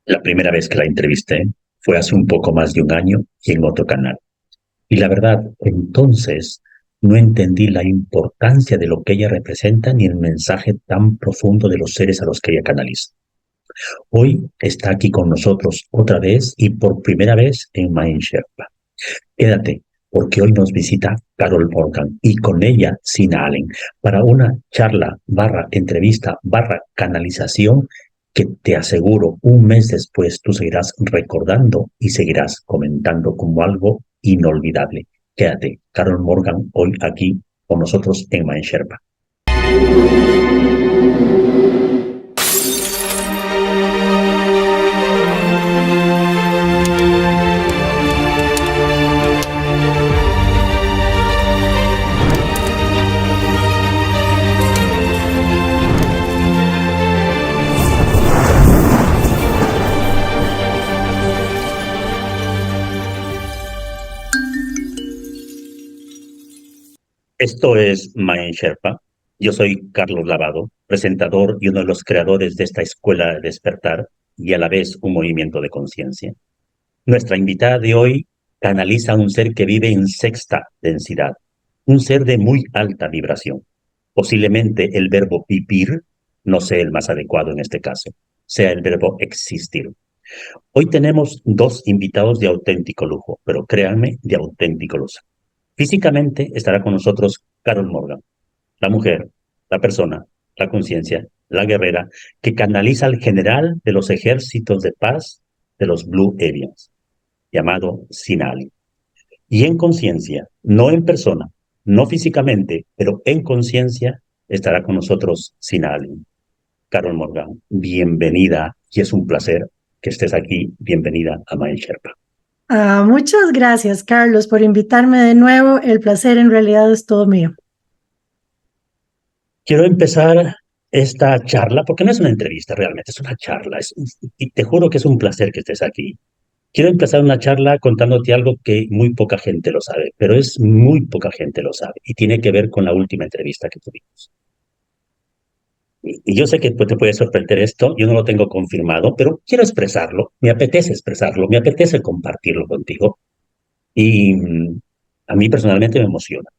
La primera vez que la entrevisté fue hace un poco más de un año y en otro canal. Y la verdad, entonces no entendí la importancia de lo que ella representa ni el mensaje tan profundo de los seres a los que ella canaliza. Hoy está aquí con nosotros otra vez y por primera vez en Mind Sherpa. Quédate, porque hoy nos visita Carol Morgan y con ella Sina Allen para una charla barra entrevista barra canalización que te aseguro un mes después tú seguirás recordando y seguirás comentando como algo inolvidable. Quédate, Carol Morgan, hoy aquí con nosotros en Mind Sherpa. Esto es Mind Sherpa. Yo soy Carlos Lavado, presentador y uno de los creadores de esta escuela de despertar y a la vez un movimiento de conciencia. Nuestra invitada de hoy canaliza a un ser que vive en sexta densidad, un ser de muy alta vibración. Posiblemente el verbo vivir no sea el más adecuado en este caso, sea el verbo existir. Hoy tenemos dos invitados de auténtico lujo, pero créanme, de auténtico lujo. Físicamente estará con nosotros Carol Morgan, la mujer, la persona, la conciencia, la guerrera, que canaliza al general de los ejércitos de paz de los Blue Aliens, llamado Sinali. Y en conciencia, no en persona, no físicamente, pero en conciencia, estará con nosotros Sinali. Carol Morgan, bienvenida y es un placer que estés aquí. Bienvenida a Mind Sherpa. Muchas gracias, Carlos, por invitarme de nuevo. El placer en realidad es todo mío. Quiero empezar esta charla, porque no es una entrevista realmente, es una charla. Y te juro que es un placer que estés aquí. Quiero empezar una charla contándote algo que muy poca gente lo sabe, pero es muy poca gente lo sabe y tiene que ver con la última entrevista que tuvimos. Y yo sé que pues, te puede sorprender esto, yo no lo tengo confirmado, pero quiero expresarlo, me apetece compartirlo contigo y a mí personalmente me emociona.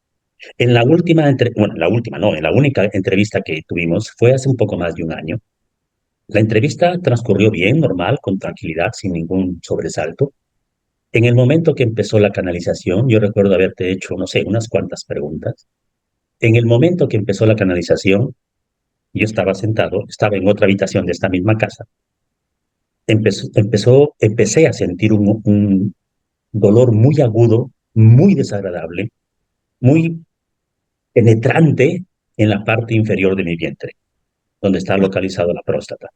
En la última, bueno, en la última, no, en la única entrevista que tuvimos fue hace un poco más de un año. La entrevista transcurrió bien, normal, con tranquilidad, sin ningún sobresalto. En el momento que empezó la canalización, yo recuerdo haberte hecho, no sé, unas cuantas preguntas. En el momento que empezó la canalización, yo estaba sentado, estaba en otra habitación de esta misma casa. Empecé a sentir un dolor muy agudo, muy desagradable, muy penetrante en la parte inferior de mi vientre, donde está localizado la próstata.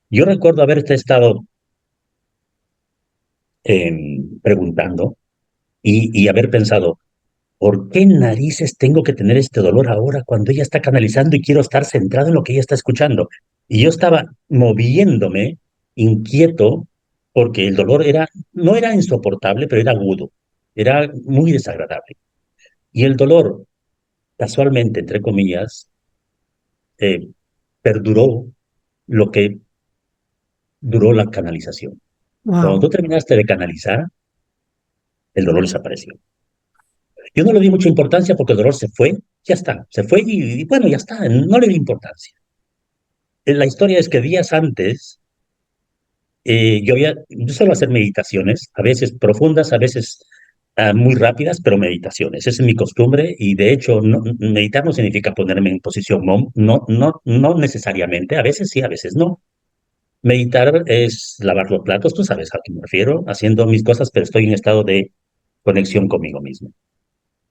Yo recuerdo haberte estado preguntando y haber pensado, ¿por qué narices tengo que tener este dolor ahora cuando ella está canalizando y quiero estar centrado en lo que ella está escuchando? Y yo estaba moviéndome, inquieto, porque el dolor no era insoportable, pero era agudo, era muy desagradable. Y el dolor, casualmente, entre comillas, eh, perduró lo que duró la canalización. Cuando Wow. tú terminaste de canalizar, el dolor desapareció. Yo no le di mucha importancia porque el dolor se fue, ya está, se fue y bueno, ya está, no le di importancia. La historia es que días antes yo suelo hacer meditaciones, a veces profundas, a veces muy rápidas, pero meditaciones. Esa es mi costumbre y de hecho meditar no significa ponerme en posición no necesariamente, a veces sí, a veces no. Meditar es lavar los platos, tú sabes a qué me refiero, haciendo mis cosas, pero estoy en estado de conexión conmigo mismo.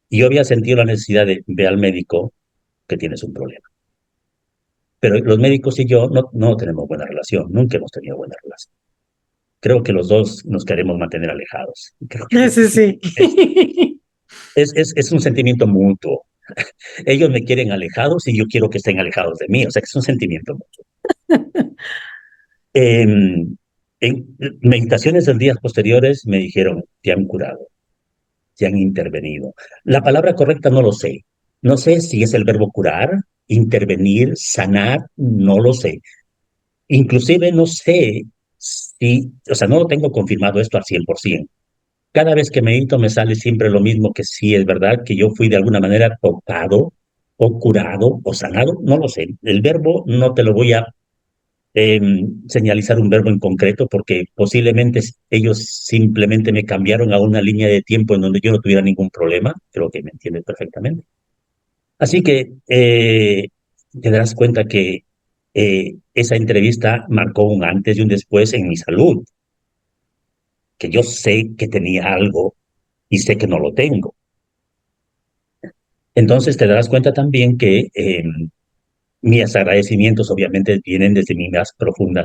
Y yo había sentido la necesidad de ve al médico que tienes un problema. Pero los médicos y yo no tenemos buena relación, nunca hemos tenido buena relación. Creo que los dos nos queremos mantener alejados. Creo que Sí, sí. es un sentimiento mutuo. Ellos me quieren alejados y yo quiero que estén alejados de mí. O sea, que es un sentimiento mutuo. En meditaciones de días posteriores me dijeron, te han curado, te han intervenido. La palabra correcta no lo sé. No sé si es el verbo curar, intervenir, sanar, no lo sé. Inclusive no sé sí, o sea, no lo tengo confirmado esto al 100%. Cada vez que medito me sale siempre lo mismo, que sí es verdad que yo fui de alguna manera tocado o curado o sanado, no lo sé. El verbo no te lo voy a señalizar un verbo en concreto porque posiblemente ellos simplemente me cambiaron a una línea de tiempo en donde yo no tuviera ningún problema, creo que me entiendes perfectamente. Así que te darás cuenta que esa entrevista marcó un antes y un después en mi salud, que yo sé que tenía algo y sé que no lo tengo. Entonces te darás cuenta también que mis agradecimientos obviamente vienen desde mi más profunda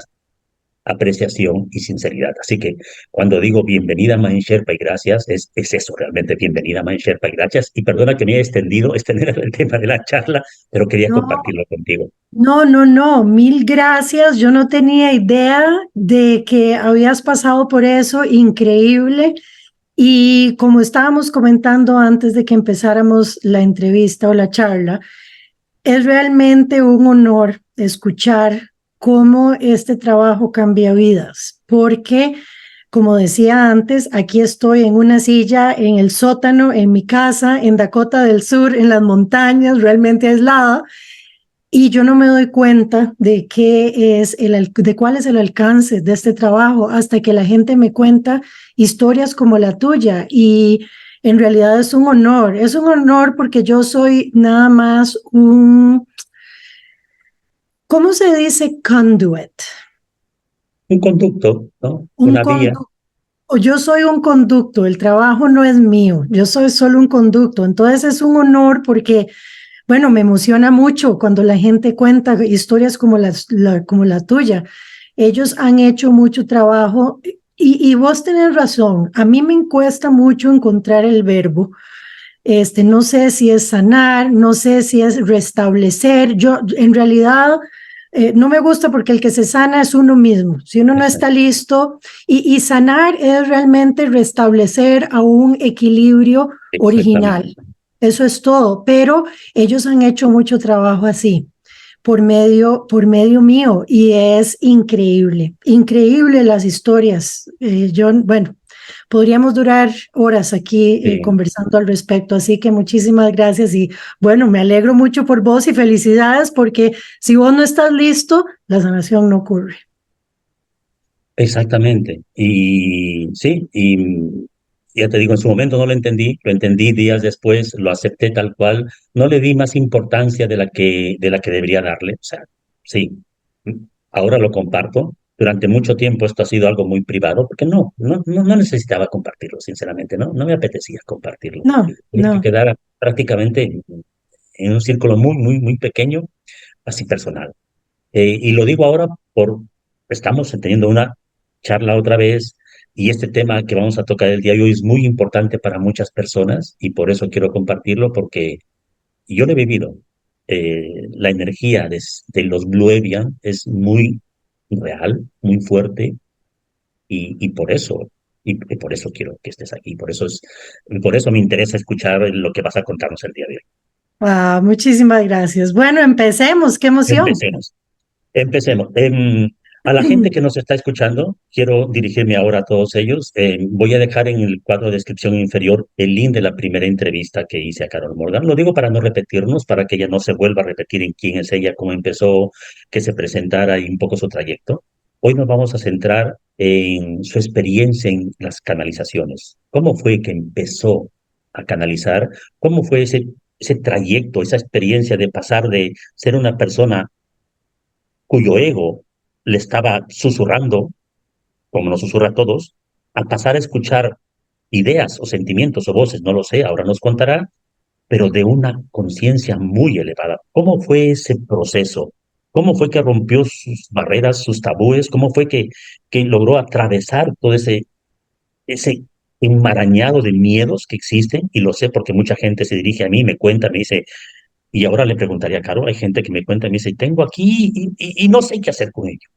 apreciación y sinceridad. Así que cuando digo bienvenida Mahin Sherpa y gracias, es eso realmente, bienvenida Mahin Sherpa y gracias. Y perdona que me haya extendido, este no era el tema de la charla, pero quería No, compartirlo contigo. no, no, no, mil gracias. Yo no tenía idea de que habías pasado por eso, increíble. Y como estábamos comentando antes de que empezáramos la entrevista o la charla, es realmente un honor escuchar cómo este trabajo cambia vidas, porque, como decía antes, aquí estoy en una silla en el sótano, en mi casa, en Dakota del Sur, en las montañas, realmente aislada, y yo no me doy cuenta de de cuál es el alcance de este trabajo hasta que la gente me cuenta historias como la tuya. Y en realidad es un honor porque yo soy nada más ¿cómo se dice conduit? Un conducto, ¿no? Un Una vía. conducto. Yo soy un conducto, el trabajo no es mío, yo soy solo un conducto. Entonces es un honor porque bueno, me emociona mucho cuando la gente cuenta historias como como la tuya. Ellos han hecho mucho trabajo y vos tenés razón. A mí me cuesta mucho encontrar el verbo. No sé si es sanar, no sé si es restablecer. Yo, en realidad, no me gusta porque el que se sana es uno mismo. Si uno no está listo, y sanar es realmente restablecer a un equilibrio Exactamente. original. Eso es todo, pero ellos han hecho mucho trabajo así por medio mío y es increíble, increíble las historias. Bueno, podríamos durar horas aquí Sí. conversando al respecto, así que muchísimas gracias y bueno, me alegro mucho por vos y felicidades porque si vos no estás listo, la sanación no ocurre. Exactamente. Y sí, y ya te digo, en su momento no lo entendí días después, lo acepté tal cual, no le di más importancia de la que debería darle. O sea, sí, ahora lo comparto. Durante mucho tiempo esto ha sido algo muy privado, porque no necesitaba compartirlo, sinceramente, no me apetecía compartirlo. No, Quería que no. quedara prácticamente en un círculo muy pequeño, así personal. Y lo digo ahora estamos teniendo una charla otra vez y este tema que vamos a tocar el día de hoy es muy importante para muchas personas y por eso quiero compartirlo porque yo lo he vivido. La energía de los Blue Avian es muy real, muy fuerte y por eso. Y por eso quiero que estés aquí, por eso me interesa escuchar lo que vas a contarnos el día de hoy. Ah, muchísimas gracias. Bueno, empecemos. ¡Qué emoción! Empecemos. Empecemos. A la gente que nos está escuchando, quiero dirigirme ahora a todos ellos. Voy a dejar en el cuadro de descripción inferior el link de la primera entrevista que hice a Carol Morgan. Lo digo para no repetirnos, para que ella no se vuelva a repetir en quién es ella, cómo empezó, que se presentara y un poco su trayecto. Hoy nos vamos a centrar en su experiencia en las canalizaciones. ¿Cómo fue que empezó a canalizar? ¿Cómo fue ese trayecto, esa experiencia de pasar de ser una persona cuyo ego le estaba susurrando, como nos susurra a todos, al pasar a escuchar ideas o sentimientos o voces, no lo sé, ahora nos contará, pero de una conciencia muy elevada? ¿Cómo fue ese proceso? ¿Cómo fue que rompió sus barreras, sus tabúes? ¿Cómo fue que logró atravesar todo ese enmarañado de miedos que existen? Y lo sé porque mucha gente se dirige a mí, me cuenta, me dice, y ahora le preguntaría a Caro, hay gente que me cuenta y me dice, tengo aquí y no sé qué hacer con ello.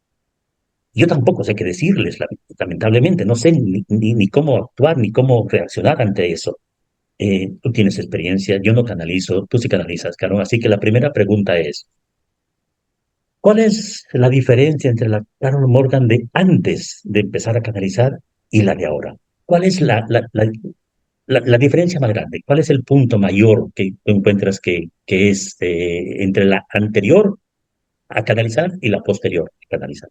Yo tampoco sé qué decirles, lamentablemente, no sé ni cómo actuar, ni cómo reaccionar ante eso. Tú tienes experiencia, yo no canalizo, tú sí canalizas, Carol. Así que la primera pregunta es, ¿Cuál es la diferencia entre la Carol Morgan de antes de empezar a canalizar y la de ahora? ¿Cuál es la diferencia más grande? ¿Cuál es el punto mayor que tú encuentras que es entre la anterior a canalizar y la posterior a canalizar?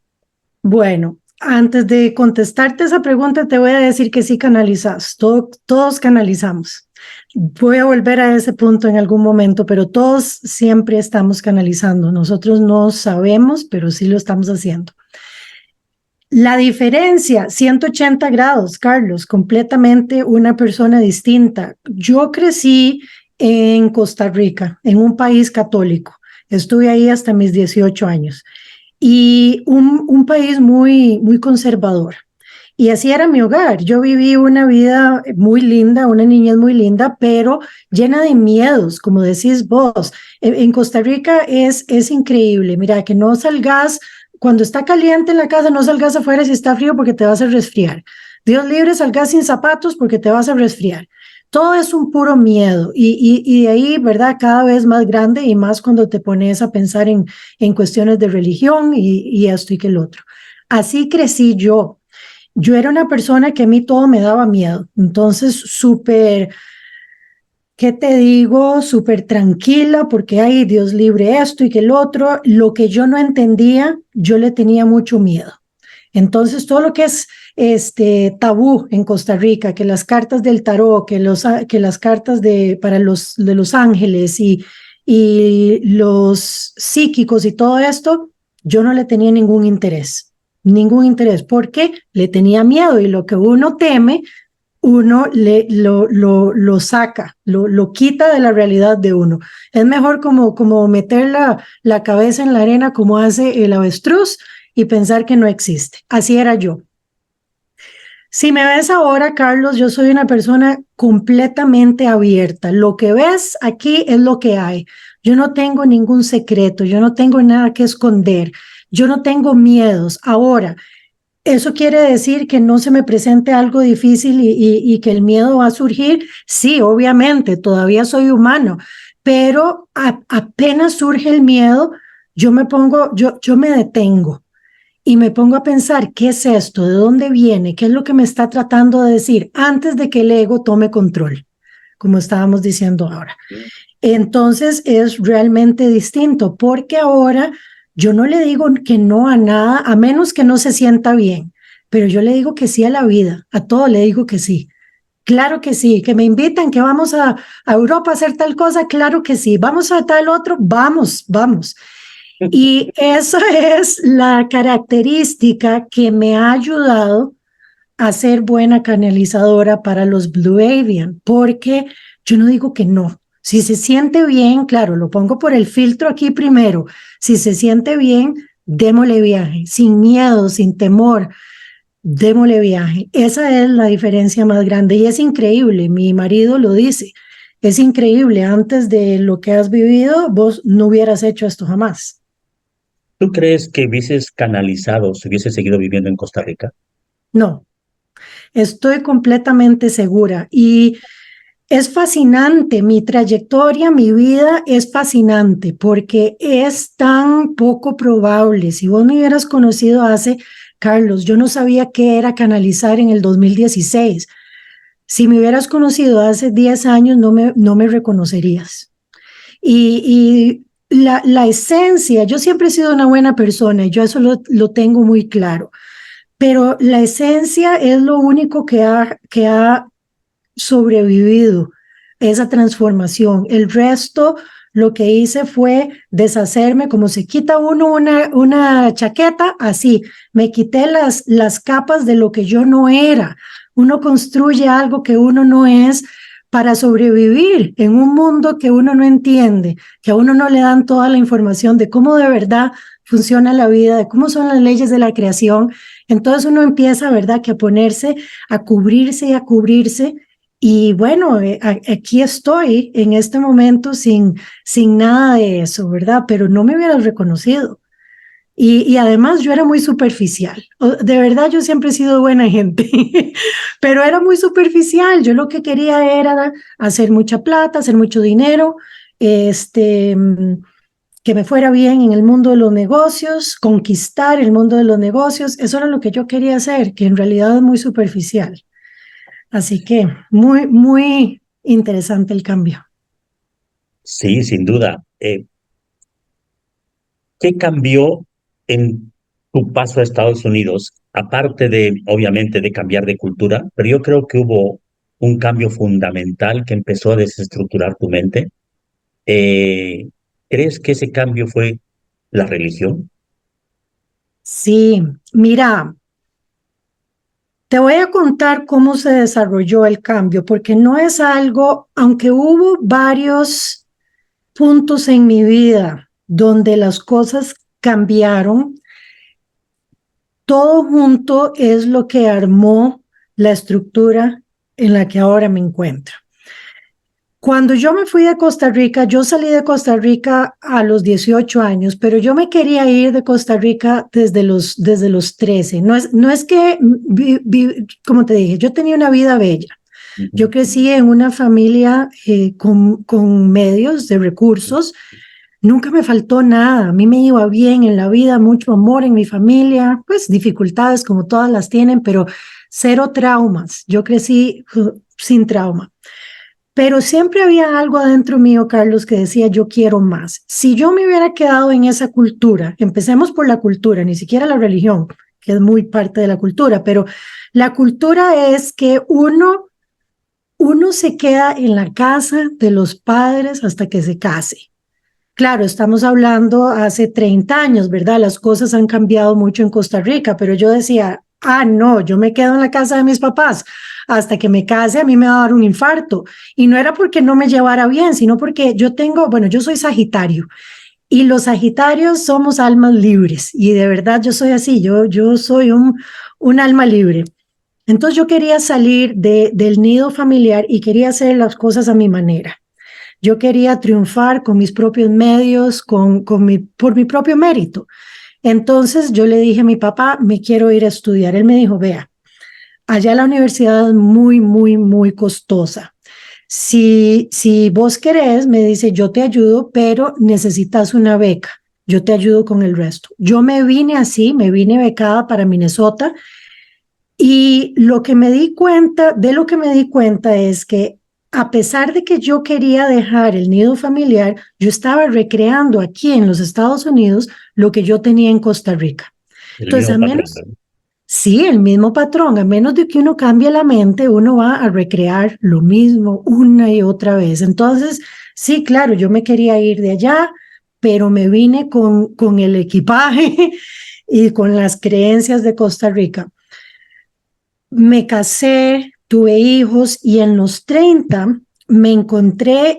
Bueno, antes de contestarte esa pregunta, te voy a decir que sí canalizas, todos canalizamos. Voy a volver a ese punto en algún momento, pero todos siempre estamos canalizando. Nosotros no sabemos, pero sí lo estamos haciendo. La diferencia, 180 grados, Carlos, completamente una persona distinta. Yo crecí en Costa Rica, en un país católico. Estuve ahí hasta mis 18 años y un país muy conservador. Y así era mi hogar. Yo viví una vida muy linda, una niñez muy linda, pero llena de miedos, como decís vos. En Costa Rica es increíble. Mira, que no salgas, cuando está caliente en la casa, no salgas afuera si está frío porque te vas a resfriar. Dios libre, salgas sin zapatos porque te vas a resfriar. Todo es un puro miedo y de ahí, ¿verdad? Cada vez más grande y más cuando te pones a pensar en cuestiones de religión y esto y que el otro. Así crecí yo. Yo era una persona que a mí todo me daba miedo. Entonces, súper, ¿qué te digo? Súper tranquila porque, ay, Dios libre esto y que el otro. Lo que yo no entendía, yo le tenía mucho miedo. Entonces, todo lo que es tabú en Costa Rica, que las cartas del tarot, que las cartas para de los ángeles y los psíquicos y todo esto, yo no le tenía ningún interés, porque le tenía miedo y lo que uno teme, uno lo saca, lo quita de la realidad de uno. Es mejor como meter la cabeza en la arena como hace el avestruz y pensar que no existe. Así era yo. Si me ves ahora, Carlos, yo soy una persona completamente abierta. Lo que ves aquí es lo que hay. Yo no tengo ningún secreto, yo no tengo nada que esconder, yo no tengo miedos. Ahora, ¿eso quiere decir que no se me presente algo difícil y que el miedo va a surgir? Sí, obviamente, todavía soy humano, pero apenas surge el miedo, yo me detengo y me pongo a pensar, ¿qué es esto? ¿De dónde viene? ¿Qué es lo que me está tratando de decir antes de que el ego tome control, como estábamos diciendo ahora? Entonces es realmente distinto, porque ahora yo no le digo que no a nada, a menos que no se sienta bien, pero yo le digo que sí a la vida, a todo le digo que sí. Claro que sí, que me invitan, que vamos a Europa a hacer tal cosa, claro que sí, vamos a tal otro, vamos, vamos. Y esa es la característica que me ha ayudado a ser buena canalizadora para los Blue Avian, porque yo no digo que no. Si se siente bien, claro, lo pongo por el filtro aquí primero. Si se siente bien, démosle viaje, sin miedo, sin temor, démosle viaje. Esa es la diferencia más grande y es increíble. Mi marido lo dice. Es increíble. Antes de lo que has vivido, vos no hubieras hecho esto jamás. ¿Tú crees que hubieses canalizado si hubieses seguido viviendo en Costa Rica? No, estoy completamente segura y es fascinante, mi trayectoria, mi vida es fascinante porque es tan poco probable. Si vos me hubieras conocido hace, Carlos, yo no sabía qué era canalizar en el 2016. Si me hubieras conocido hace 10 años, no me reconocerías. La esencia, yo siempre he sido una buena persona y yo eso lo tengo muy claro, pero la esencia es lo único que ha sobrevivido esa transformación. El resto, lo que hice fue deshacerme, como se quita uno una chaqueta, así, me quité las capas de lo que yo no era. Uno construye algo que uno no es para sobrevivir en un mundo que uno no entiende, que a uno no le dan toda la información de cómo de verdad funciona la vida, de cómo son las leyes de la creación. Entonces uno empieza, ¿verdad?, que a ponerse, a cubrirse y a cubrirse y bueno, aquí estoy en este momento sin nada de eso, ¿verdad? Pero no me hubieras reconocido. Y además yo era muy superficial. De verdad yo siempre he sido buena gente, pero era muy superficial. Yo lo que quería era hacer mucha plata, hacer mucho dinero, este, que me fuera bien en el mundo de los negocios, conquistar el mundo de los negocios. Eso era lo que yo quería hacer, que en realidad es muy superficial. Así que muy, muy interesante el cambio. Sí, sin duda. ¿Qué cambió en tu paso a Estados Unidos? Aparte de, obviamente, de cambiar de cultura, pero yo creo que hubo un cambio fundamental que empezó a desestructurar tu mente. Eh, ¿Crees que ese cambio fue la religión? Sí, mira, te voy a contar cómo se desarrolló el cambio, porque no es algo, aunque hubo varios puntos en mi vida donde las cosas cambiaron, todo junto es lo que armó la estructura en la que ahora me encuentro. Cuando yo me fui de Costa Rica, yo salí de Costa Rica a los 18 años, pero yo me quería ir de Costa Rica desde los 13. No es que, como te dije, yo tenía una vida bella. Yo Ujú. crecí en una familia con medios de recursos. Nunca me faltó nada. A mí me iba bien en la vida, mucho amor en mi familia, pues dificultades como todas las tienen, pero cero traumas. Yo crecí sin trauma. Pero siempre había algo adentro mío, Carlos, que decía, yo quiero más. Si yo me hubiera quedado en esa cultura, empecemos por la cultura, ni siquiera la religión, que es muy parte de la cultura, pero la cultura es que uno se queda en la casa de los padres hasta que se case. Claro, estamos hablando hace 30 años, ¿verdad? Las cosas han cambiado mucho en Costa Rica, pero yo decía, no, yo me quedo en la casa de mis papás hasta que me case, a mí me va a dar un infarto. Y no era porque no me llevara bien, sino porque yo soy Sagitario y los Sagitarios somos almas libres y de verdad yo soy así, yo soy un alma libre. Entonces yo quería salir del nido familiar y quería hacer las cosas a mi manera. Yo quería triunfar con mis propios medios, por mi propio mérito. Entonces yo le dije a mi papá, me quiero ir a estudiar. Él me dijo, vea, allá la universidad es muy, muy, muy costosa. Si vos querés, me dice, yo te ayudo, pero necesitas una beca. Yo te ayudo con el resto. Yo me vine así, me vine becada para Minnesota y de lo que me di cuenta es que a pesar de que yo quería dejar el nido familiar, yo estaba recreando aquí en los Estados Unidos lo que yo tenía en Costa Rica. El Entonces, mismo a patrón, menos, ¿verdad? sí, el mismo patrón, a menos de que uno cambie la mente, uno va a recrear lo mismo una y otra vez. Entonces, sí, claro, yo me quería ir de allá, pero me vine con el equipaje y con las creencias de Costa Rica. Me casé, tuve hijos y en los 30 me encontré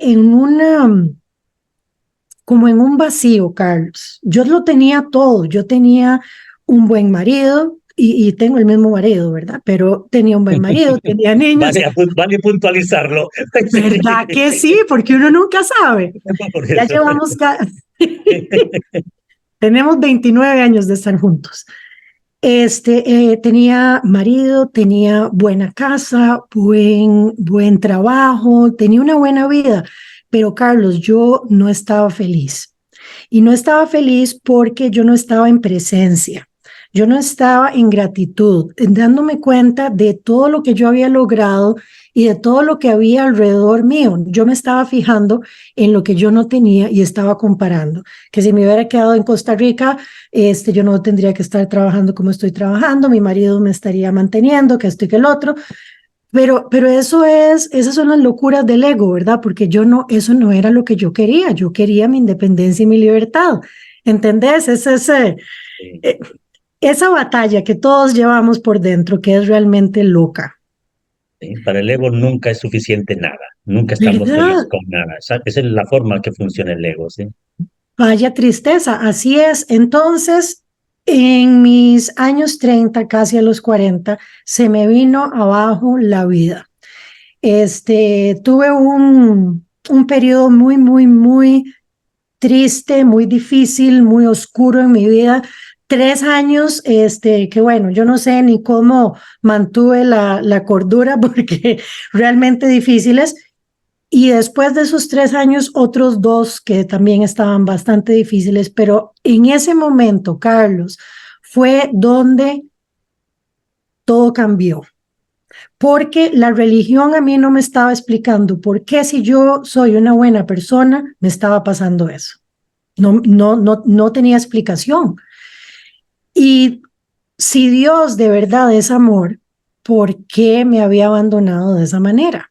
como en un vacío, Carlos. Yo lo tenía todo, yo tenía un buen marido y tengo el mismo marido, ¿verdad? Pero tenía un buen marido, tenía niños. Vale puntualizarlo. ¿Verdad que sí? Porque uno nunca sabe. Sí, por Ya eso. llevamos, tenemos 29 años de estar juntos. Tenía marido, tenía buena casa, buen trabajo, tenía una buena vida, pero Carlos, yo no estaba feliz. Y no estaba feliz porque yo no estaba en presencia, yo no estaba en gratitud, en dándome cuenta de todo lo que yo había logrado y de todo lo que había alrededor mío. Yo me estaba fijando en lo que yo no tenía y estaba comparando. Que si me hubiera quedado en Costa Rica, yo no tendría que estar trabajando como estoy trabajando, mi marido me estaría manteniendo, que esto y que el otro. Pero esas son las locuras del ego, ¿verdad? Porque eso no era lo que yo quería mi independencia y mi libertad. ¿Entendés? Sí, Eh, esa batalla que todos llevamos por dentro, que es realmente loca, sí. Para el ego nunca es suficiente nada. Nunca estamos felices ¿verdad? con nada. Esa es la forma que funciona el ego, ¿sí? Vaya tristeza, así es. Entonces, en mis años 30, casi a los 40, se me vino abajo la vida. Tuve un periodo muy, muy, muy triste, muy difícil, muy oscuro en mi vida. 3 años, que bueno, yo no sé ni cómo mantuve la cordura porque realmente difíciles. Y después de esos 3 años, otros 2 que también estaban bastante difíciles, pero en ese momento, Carlos, fue donde todo cambió. Porque la religión a mí no me estaba explicando por qué si yo soy una buena persona, me estaba pasando eso. No tenía explicación. Y si Dios de verdad es amor, ¿por qué me había abandonado de esa manera?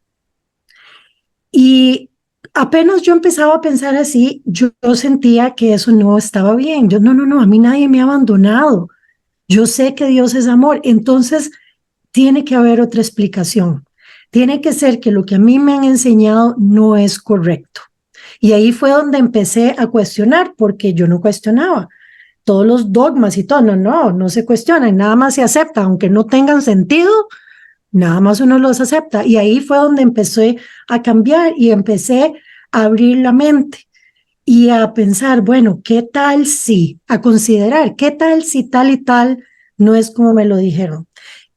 Y apenas yo empezaba a pensar así, yo sentía que eso no estaba bien. Yo, no, a mí nadie me ha abandonado. Yo sé que Dios es amor. Entonces, tiene que haber otra explicación. Tiene que ser que lo que a mí me han enseñado no es correcto. Y ahí fue donde empecé a cuestionar, porque yo no cuestionaba todos los dogmas y todo. No se cuestionan, nada más se acepta, aunque no tengan sentido, nada más uno los acepta. Y ahí fue donde empecé a cambiar y empecé a abrir la mente y a pensar, bueno, ¿qué tal si? A considerar, ¿qué tal si tal y tal no es como me lo dijeron?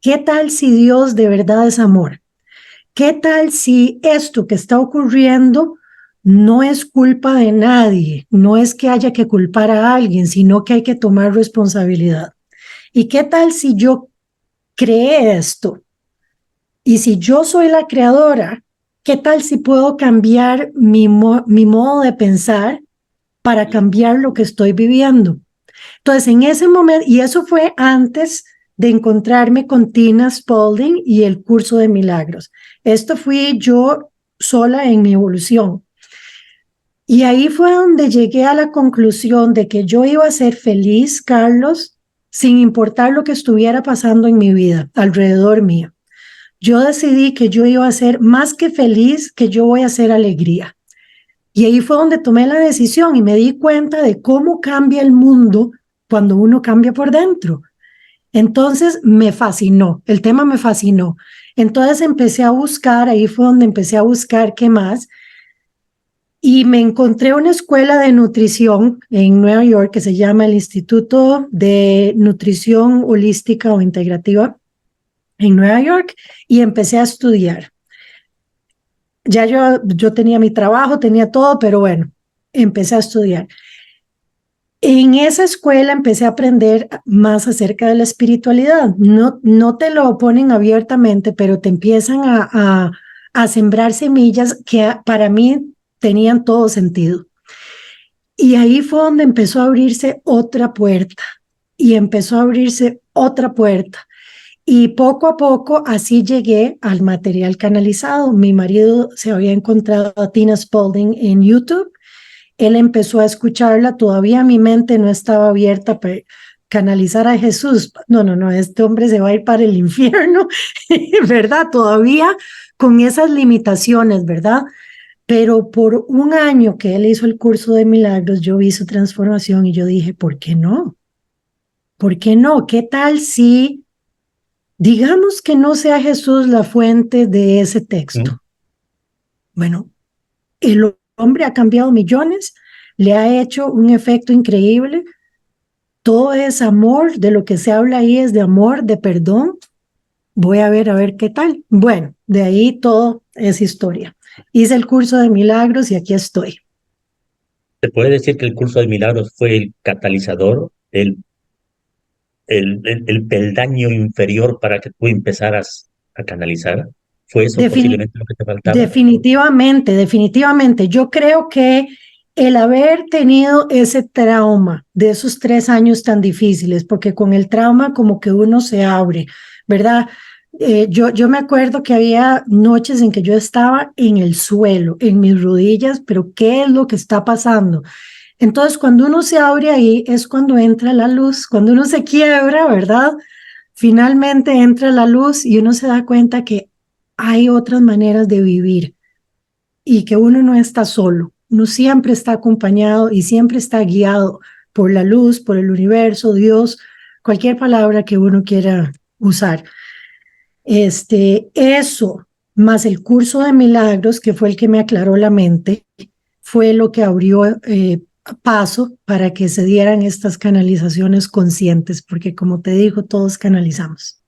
¿Qué tal si Dios de verdad es amor? ¿Qué tal si esto que está ocurriendo no es culpa de nadie? No es que haya que culpar a alguien, sino que hay que tomar responsabilidad. ¿Y qué tal si yo creé esto? Y si yo soy la creadora, ¿qué tal si puedo cambiar mi modo de pensar para cambiar lo que estoy viviendo? Entonces, en ese momento, y eso fue antes de encontrarme con Tina Spalding y el curso de milagros. Esto fui yo sola en mi evolución. Y ahí fue donde llegué a la conclusión de que yo iba a ser feliz, Carlos, sin importar lo que estuviera pasando en mi vida, alrededor mío. Yo decidí que yo iba a ser más que feliz, que yo voy a ser alegría. Y ahí fue donde tomé la decisión y me di cuenta de cómo cambia el mundo cuando uno cambia por dentro. Entonces me fascinó, el tema me fascinó. Entonces empecé a buscar, ahí fue donde empecé a buscar qué más. Y me encontré una escuela de nutrición en Nueva York que se llama el Instituto de Nutrición Holística o Integrativa en Nueva York y empecé a estudiar. Ya yo tenía mi trabajo, tenía todo, pero bueno, empecé a estudiar. En esa escuela empecé a aprender más acerca de la espiritualidad. No te lo ponen abiertamente, pero te empiezan a sembrar semillas que para mí tenían todo sentido. Y ahí fue donde empezó a abrirse otra puerta y empezó a abrirse otra puerta. Y poco a poco así llegué al material canalizado. Mi marido se había encontrado a Tina Spalding en YouTube. Él empezó a escucharla, todavía mi mente no estaba abierta para canalizar a Jesús. No, este hombre se va a ir para el infierno, ¿verdad? Todavía con esas limitaciones, ¿verdad? Pero por un año que él hizo el curso de milagros, yo vi su transformación y yo dije, ¿por qué no? ¿Por qué no? ¿Qué tal si, digamos que no sea Jesús la fuente de ese texto? Bueno, el hombre ha cambiado millones, le ha hecho un efecto increíble. Todo es amor, de lo que se habla ahí es de amor, de perdón. Voy a ver qué tal. Bueno, de ahí todo es historia. Hice el curso de milagros y aquí estoy. ¿Se puede decir que el curso de milagros fue el catalizador, el peldaño inferior para que tú empezaras a canalizar? ¿Fue eso Defini posiblemente lo que te faltaba? definitivamente. Yo creo que el haber tenido ese trauma de esos 3 años tan difíciles, porque con el trauma como que uno se abre, ¿verdad? Yo me acuerdo que había noches en que yo estaba en el suelo, en mis rodillas, pero ¿qué es lo que está pasando? Entonces, cuando uno se abre ahí es cuando entra la luz, cuando uno se quiebra, ¿verdad? Finalmente entra la luz y uno se da cuenta que hay otras maneras de vivir y que uno no está solo, uno siempre está acompañado y siempre está guiado por la luz, por el universo, Dios, cualquier palabra que uno quiera usar. Eso, más el curso de milagros, que fue el que me aclaró la mente, fue lo que abrió paso para que se dieran estas canalizaciones conscientes, porque como te digo, todos canalizamos.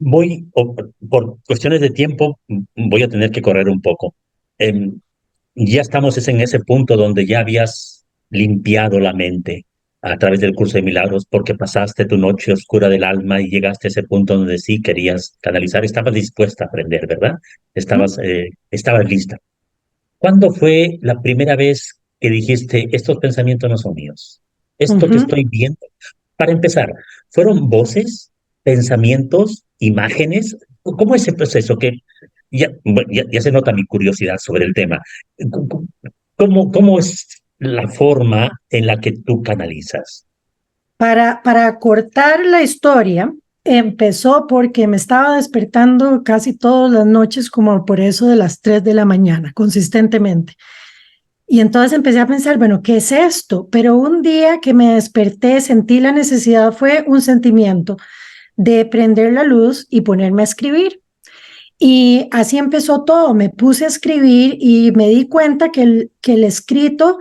por cuestiones de tiempo, voy a tener que correr un poco. Em, ya estamos en ese punto donde ya habías limpiado la mente a través del curso de milagros, porque pasaste tu noche oscura del alma y llegaste a ese punto donde sí querías canalizar, estabas dispuesta a aprender, ¿verdad? ¿Mm? Estabas lista. ¿Cuándo fue la primera vez que dijiste, estos pensamientos no son míos? Esto que Ujú. estoy viendo, para empezar, ¿fueron voces, pensamientos, imágenes? ¿Cómo es ese proceso? Que bueno, ya se nota mi curiosidad sobre el tema. ¿Cómo es la forma en la que tú canalizas? Para cortar la historia, empezó porque me estaba despertando casi todas las noches, como por eso de las 3 de la mañana, consistentemente. Y entonces empecé a pensar, bueno, ¿qué es esto? Pero un día que me desperté, sentí la necesidad, fue un sentimiento de prender la luz y ponerme a escribir. Y así empezó todo. Me puse a escribir y me di cuenta que el escrito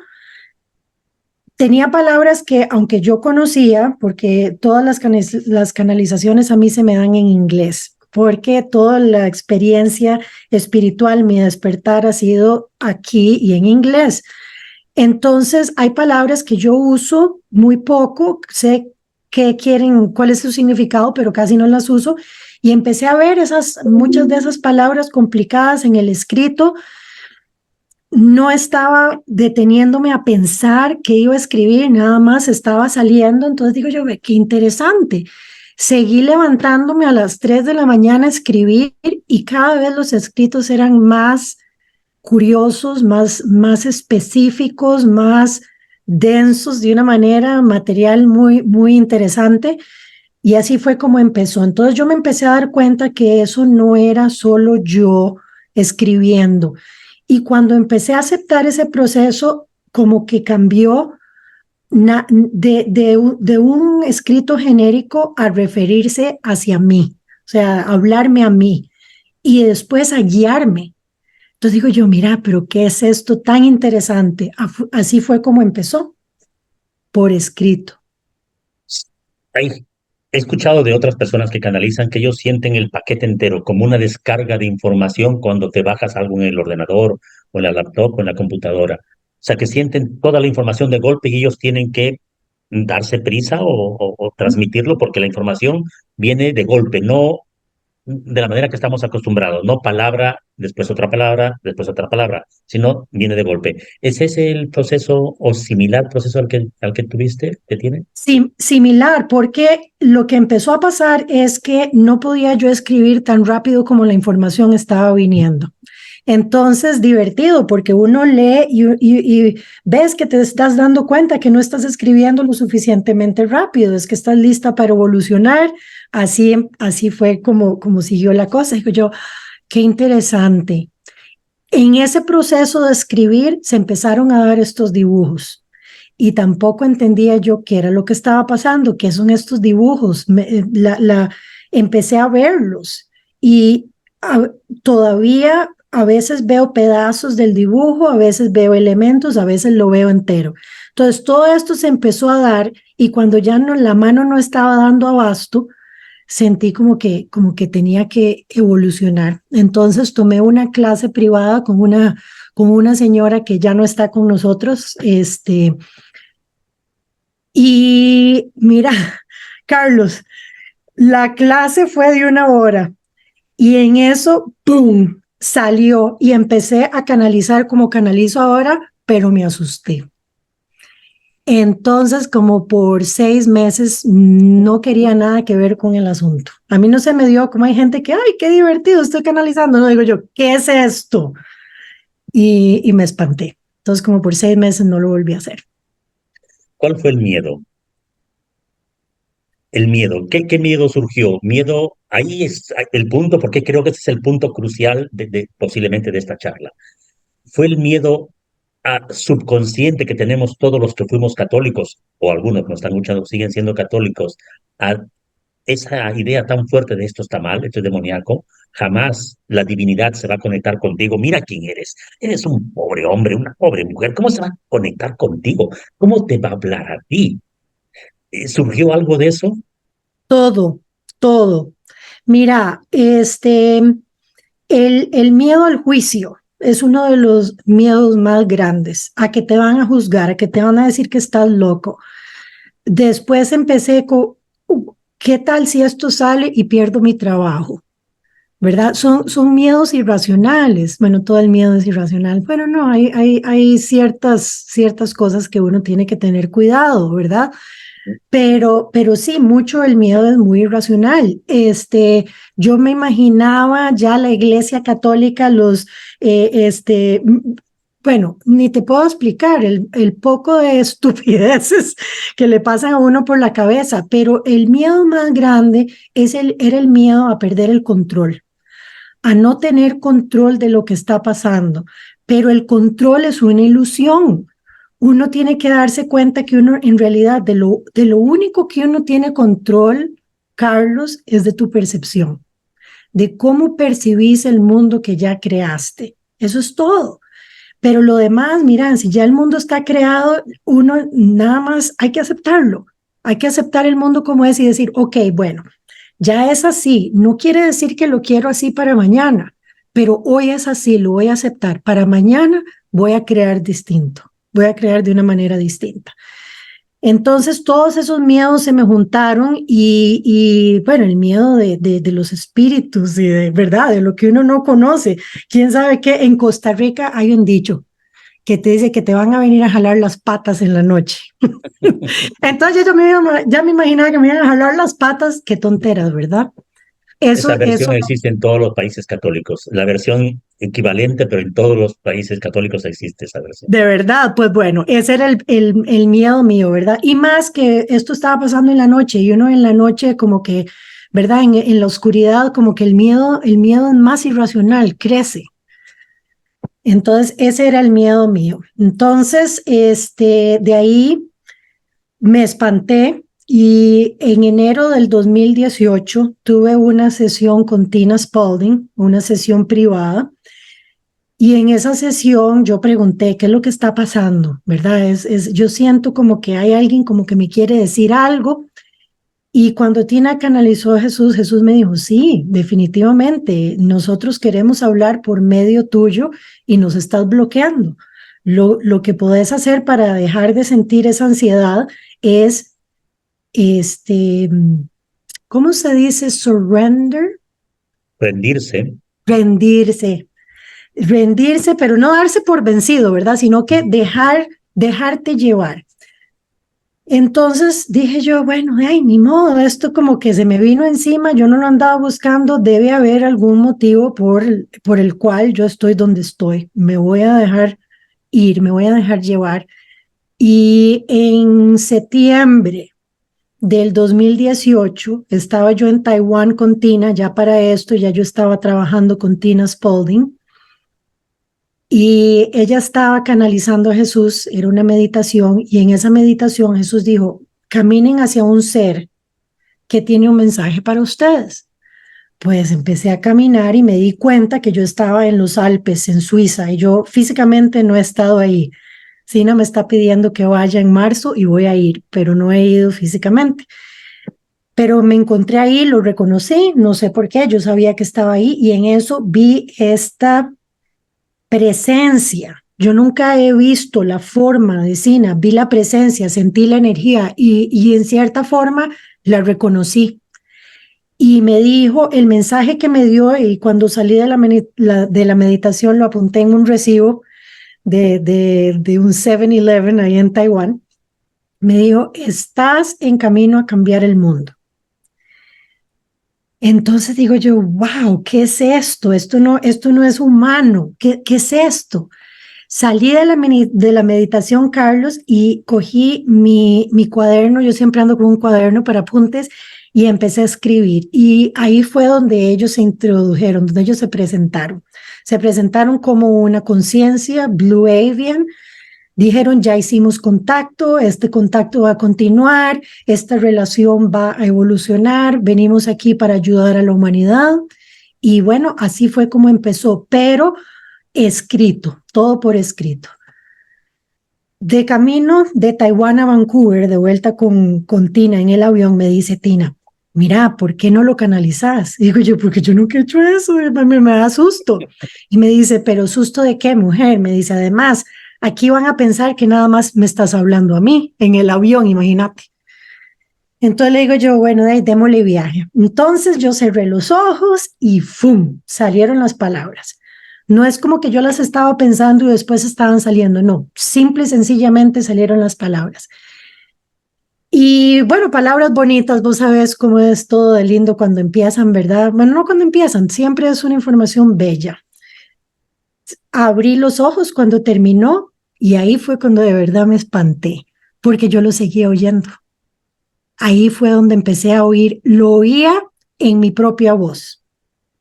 tenía palabras que, aunque yo conocía, porque todas las canalizaciones a mí se me dan en inglés, porque toda la experiencia espiritual, mi despertar ha sido aquí y en inglés. Entonces, hay palabras que yo uso muy poco, sé qué quieren, cuál es su significado, pero casi no las uso. Y empecé a ver muchas de esas palabras complicadas en el escrito. No estaba deteniéndome a pensar qué iba a escribir, nada más estaba saliendo. Entonces digo yo, ve, qué interesante. Seguí levantándome a las 3 de la mañana a escribir y cada vez los escritos eran más curiosos, más específicos, más densos, de una manera material muy interesante. Y así fue como empezó. Entonces yo me empecé a dar cuenta que eso no era solo yo escribiendo. Y cuando empecé a aceptar ese proceso, como que cambió de un escrito genérico a referirse hacia mí, o sea, hablarme a mí y después a guiarme. Entonces digo yo, mira, pero ¿qué es esto tan interesante? Así fue como empezó, por escrito. Hay- He escuchado de otras personas que canalizan que ellos sienten el paquete entero como una descarga de información cuando te bajas algo en el ordenador o en la laptop o en la computadora. O sea, que sienten toda la información de golpe y ellos tienen que darse prisa o transmitirlo porque la información viene de golpe, no de la manera que estamos acostumbrados, no palabra, después otra palabra, sino viene de golpe. ¿Es ese el proceso o similar proceso al que tuviste, que tiene? Sí, similar, porque lo que empezó a pasar es que no podía yo escribir tan rápido como la información estaba viniendo. Entonces, divertido, porque uno lee y ves que te estás dando cuenta que no estás escribiendo lo suficientemente rápido, es que estás lista para evolucionar. Así fue como siguió la cosa. Digo yo, qué interesante. En ese proceso de escribir se empezaron a dar estos dibujos y tampoco entendía yo qué era lo que estaba pasando, qué son estos dibujos. Empecé a verlos y todavía a veces veo pedazos del dibujo, a veces veo elementos, a veces lo veo entero. Entonces todo esto se empezó a dar y cuando ya no, la mano no estaba dando abasto, sentí como que tenía que evolucionar. Entonces tomé una clase privada con una señora que ya no está con nosotros, y mira, Carlos, la clase fue de 1 hora y en eso, ¡pum!, salió y empecé a canalizar como canalizo ahora, pero me asusté. Entonces, como por 6 meses, no quería nada que ver con el asunto. A mí no se me dio como hay gente que, ay, qué divertido, estoy canalizando. No digo yo, ¿qué es esto? Y me espanté. Entonces, como por 6 meses no lo volví a hacer. ¿Cuál fue el miedo? El miedo. ¿Qué miedo surgió? Miedo, ahí es el punto, porque creo que ese es el punto crucial posiblemente de esta charla. Fue el miedo subconsciente que tenemos todos los que fuimos católicos, o algunos que nos están escuchando siguen siendo católicos, a esa idea tan fuerte de esto está mal, esto es demoníaco. Jamás la divinidad se va a conectar contigo. Mira quién eres. Eres un pobre hombre, una pobre mujer. ¿Cómo se va a conectar contigo? ¿Cómo te va a hablar a ti? ¿Surgió algo de eso? Todo, todo. Mira, el miedo al juicio es uno de los miedos más grandes, a que te van a juzgar, a que te van a decir que estás loco. Después empecé con, ¿qué tal si esto sale y pierdo mi trabajo? ¿Verdad? Son miedos irracionales. Bueno, todo el miedo es irracional, pero no, hay ciertas cosas que uno tiene que tener cuidado, ¿verdad? Pero sí, mucho el miedo es muy irracional. Yo me imaginaba ya la Iglesia Católica, bueno, ni te puedo explicar el poco de estupideces que le pasan a uno por la cabeza, pero el miedo más grande era el miedo a perder el control, a no tener control de lo que está pasando. Pero el control es una ilusión. Uno tiene que darse cuenta que uno en realidad de lo único que uno tiene control, Carlos, es de tu percepción, de cómo percibís el mundo que ya creaste. Eso es todo. Pero lo demás, mira, si ya el mundo está creado, uno nada más hay que aceptarlo. Hay que aceptar el mundo como es y decir, ok, bueno, ya es así. No quiere decir que lo quiero así para mañana, pero hoy es así, lo voy a aceptar. Para mañana voy a crear distinto, voy a crear de una manera distinta. Entonces todos esos miedos se me juntaron y bueno, el miedo de los espíritus y de verdad, de lo que uno no conoce. ¿Quién sabe qué? En Costa Rica hay un dicho que te dice que te van a venir a jalar las patas en la noche. Entonces ya me imaginaba que me iban a jalar las patas, qué tonteras, ¿verdad? Esa versión Eso no. existe en todos los países católicos. La versión equivalente, pero en todos los países católicos existe esa versión. De verdad, pues bueno, ese era el miedo mío, ¿verdad? Y más que esto estaba pasando en la noche y uno en la noche como que, ¿verdad? En la oscuridad como que el miedo es más irracional, crece. Entonces, ese era el miedo mío. Entonces, de ahí me espanté y en enero del 2018 tuve una sesión con Tina Spalding, una sesión privada. Y en esa sesión yo pregunté, ¿qué es lo que está pasando? ¿Verdad? Yo siento como que hay alguien como que me quiere decir algo. Y cuando Tina canalizó a Jesús, Jesús me dijo, sí, definitivamente, nosotros queremos hablar por medio tuyo y nos estás bloqueando. Lo que podés hacer para dejar de sentir esa ansiedad es, este, ¿cómo se dice? Surrender, Rendirse. rendirse. Rendirse, pero no darse por vencido, ¿verdad? Sino que dejarte llevar. Entonces dije yo, bueno, ay, ni modo, esto como que se me vino encima, yo no lo andaba buscando, debe haber algún motivo por el cual yo estoy donde estoy. Me voy a dejar ir, me voy a dejar llevar. Y en septiembre del 2018 estaba yo en Taiwán con Tina, ya para esto, ya yo estaba trabajando con Tina Spalding. Y ella estaba canalizando a Jesús, era una meditación, y en esa meditación Jesús dijo, caminen hacia un ser que tiene un mensaje para ustedes. Pues empecé a caminar y me di cuenta que yo estaba en los Alpes, en Suiza, y yo físicamente no he estado ahí. Sina me está pidiendo que vaya en marzo y voy a ir, pero no he ido físicamente. Pero me encontré ahí, lo reconocí, no sé por qué, yo sabía que estaba ahí y en eso vi esta presencia. Yo nunca he visto la forma de Sina, vi la presencia, sentí la energía y en cierta forma la reconocí. Y me dijo el mensaje que me dio y cuando salí de la meditación lo apunté en un recibo de un 7-Eleven ahí en Taiwán. Me dijo, estás en camino a cambiar el mundo. Entonces digo yo, wow, ¿qué es esto? Esto no es humano. ¿Qué es esto? Salí de la meditación, Carlos, y cogí mi cuaderno, yo siempre ando con un cuaderno para apuntes, y empecé a escribir. Y ahí fue donde ellos se introdujeron, donde ellos se presentaron. Se presentaron como una conciencia, Blue Avian. Dijeron, ya hicimos contacto, este contacto va a continuar, esta relación va a evolucionar, venimos aquí para ayudar a la humanidad. Y bueno, así fue como empezó, pero escrito, todo por escrito. De camino de Taiwán a Vancouver, de vuelta con Tina en el avión, me dice Tina, mira, ¿por qué no lo canalizas? Y digo yo, porque yo nunca he hecho eso, me da susto. Y me dice, ¿pero susto de qué, mujer? Me dice, además, aquí van a pensar que nada más me estás hablando a mí en el avión, imagínate. Entonces le digo yo, bueno, démosle viaje. Entonces yo cerré los ojos y ¡fum! Salieron las palabras. No es como que yo las estaba pensando y después estaban saliendo, no, simple y sencillamente salieron las palabras. Y bueno, palabras bonitas, vos sabés cómo es todo de lindo cuando empiezan, ¿verdad? Bueno, no cuando empiezan, siempre es una información bella. Abrí los ojos cuando terminó y ahí fue cuando de verdad me espanté, porque yo lo seguía oyendo. Ahí fue donde empecé a oír, lo oía en mi propia voz,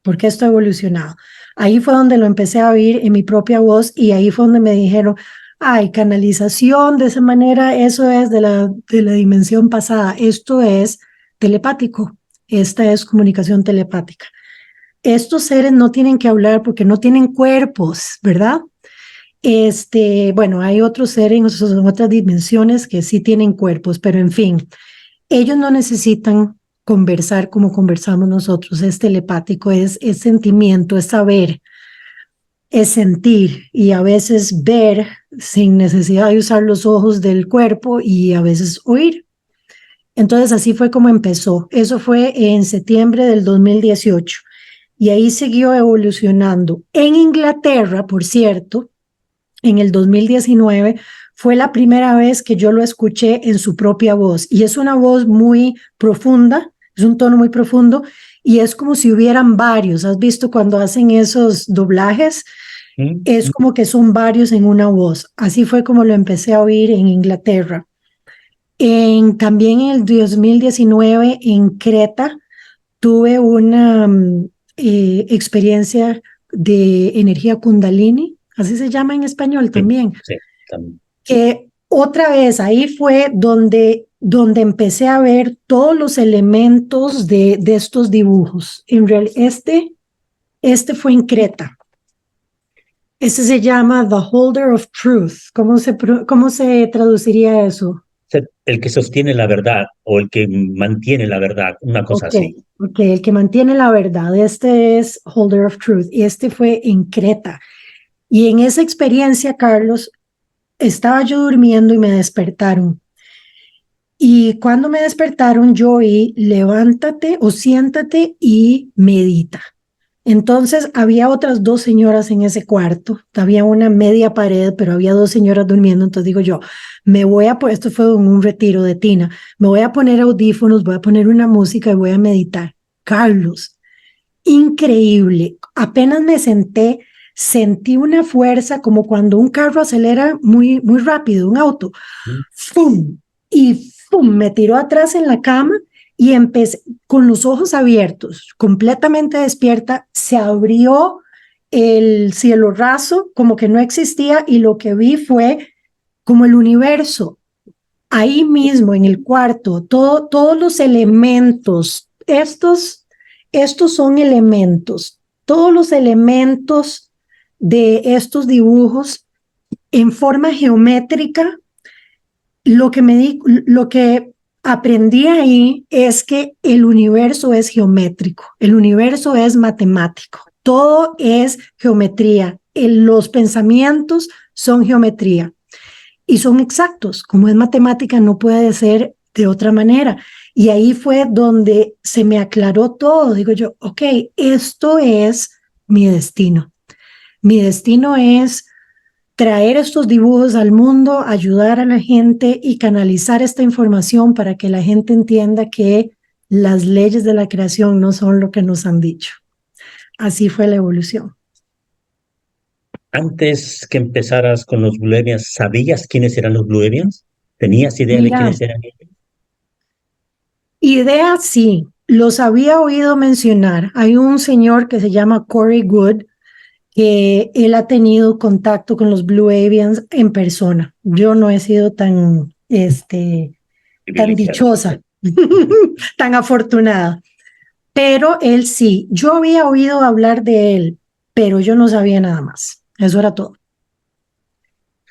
porque esto ha evolucionado. Ahí fue donde lo empecé a oír en mi propia voz y ahí fue donde me dijeron, ay, canalización de esa manera, eso es de la dimensión pasada, esto es telepático, esta es comunicación telepática. Estos seres no tienen que hablar porque no tienen cuerpos, ¿verdad? Bueno, hay otros seres en otras dimensiones que sí tienen cuerpos, pero en fin, ellos no necesitan conversar como conversamos nosotros, es telepático, es sentimiento, es saber, es sentir y a veces ver sin necesidad de usar los ojos del cuerpo y a veces oír. Entonces así fue como empezó. Eso fue en septiembre del 2018 y ahí siguió evolucionando. En Inglaterra, por cierto, en el 2019 fue la primera vez que yo lo escuché en su propia voz y es una voz muy profunda, es un tono muy profundo y es como si hubieran varios. ¿Has visto cuando hacen esos doblajes? ¿Mm? Es como que son varios en una voz. Así fue como lo empecé a oír en Inglaterra. También en el 2019 en Creta tuve una experiencia de energía kundalini, así se llama en español Sí, también, sí, también. que otra vez ahí fue donde empecé a ver todos los elementos de estos dibujos. En realidad, este fue en Creta. Este se llama The Holder of Truth. Cómo se traduciría eso? El que sostiene la verdad o el que mantiene la verdad, una cosa Ok, así. ok, el que mantiene la verdad. Este es Holder of Truth y este fue en Creta. Y en esa experiencia, Carlos, estaba yo durmiendo y me despertaron. Y cuando me despertaron, yo oí, levántate o siéntate y medita. Entonces había otras dos señoras en ese cuarto, había una media pared, pero había dos señoras durmiendo. Entonces digo yo, esto fue en un retiro de Tina, me voy a poner audífonos, voy a poner una música y voy a meditar. Carlos, increíble. Apenas me senté, sentí una fuerza como cuando un carro acelera muy, muy rápido, un auto. ¿Mm? ¡Fum! Y ¡fum! Me tiró atrás en la cama y empecé con los ojos abiertos, completamente despierta, se abrió el cielo raso como que no existía y lo que vi fue como el universo, ahí mismo en el cuarto, todos los elementos, estos son elementos, todos los elementos de estos dibujos en forma geométrica, lo que aprendí ahí es que el universo es geométrico, el universo es matemático, todo es geometría, los pensamientos son geometría y son exactos. Como es matemática, no puede ser de otra manera. Y ahí fue donde se me aclaró todo. Digo yo, ok, esto es mi destino. Mi destino es traer estos dibujos al mundo, ayudar a la gente y canalizar esta información para que la gente entienda que las leyes de la creación no son lo que nos han dicho. Así fue la evolución. Antes que empezaras con los Blue Avians, ¿sabías quiénes eran los Blue Avians? ¿Tenías idea de Mira, quiénes eran ellos? ideas sí, los había oído mencionar. Hay un señor que se llama Corey Good, que él ha tenido contacto con los Blue Avians en persona. Yo no he sido tan Privilegiado. dichosa, tan afortunada, pero él sí. Yo había oído hablar de él, pero yo no sabía nada más. Eso era todo.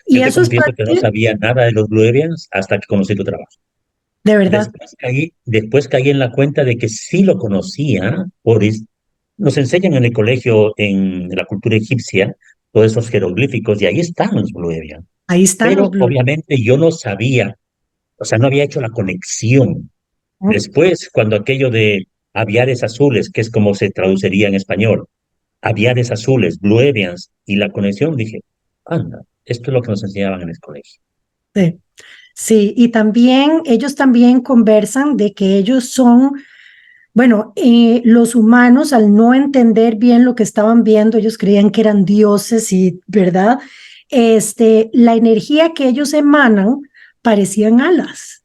Y Yo te eso es confieso que no parte. sabía nada de los Blue Avians hasta que conocí tu trabajo. de verdad. Después caí en la cuenta de que sí lo conocía, nos enseñan en el colegio, en la cultura egipcia, todos esos jeroglíficos, y ahí están los Bluevian. Ahí están los Pero Blues. obviamente yo no sabía, o sea, no había hecho la conexión. Después, cuando aquello de aviares azules, que es como se traduciría en español, aviares azules, Bluevians, y la conexión, dije, anda, esto es lo que nos enseñaban en el colegio. Sí, sí, y también ellos también conversan de que ellos son, bueno, los humanos al no entender bien lo que estaban viendo, ellos creían que eran dioses y, ¿verdad? La energía que ellos emanan parecían alas.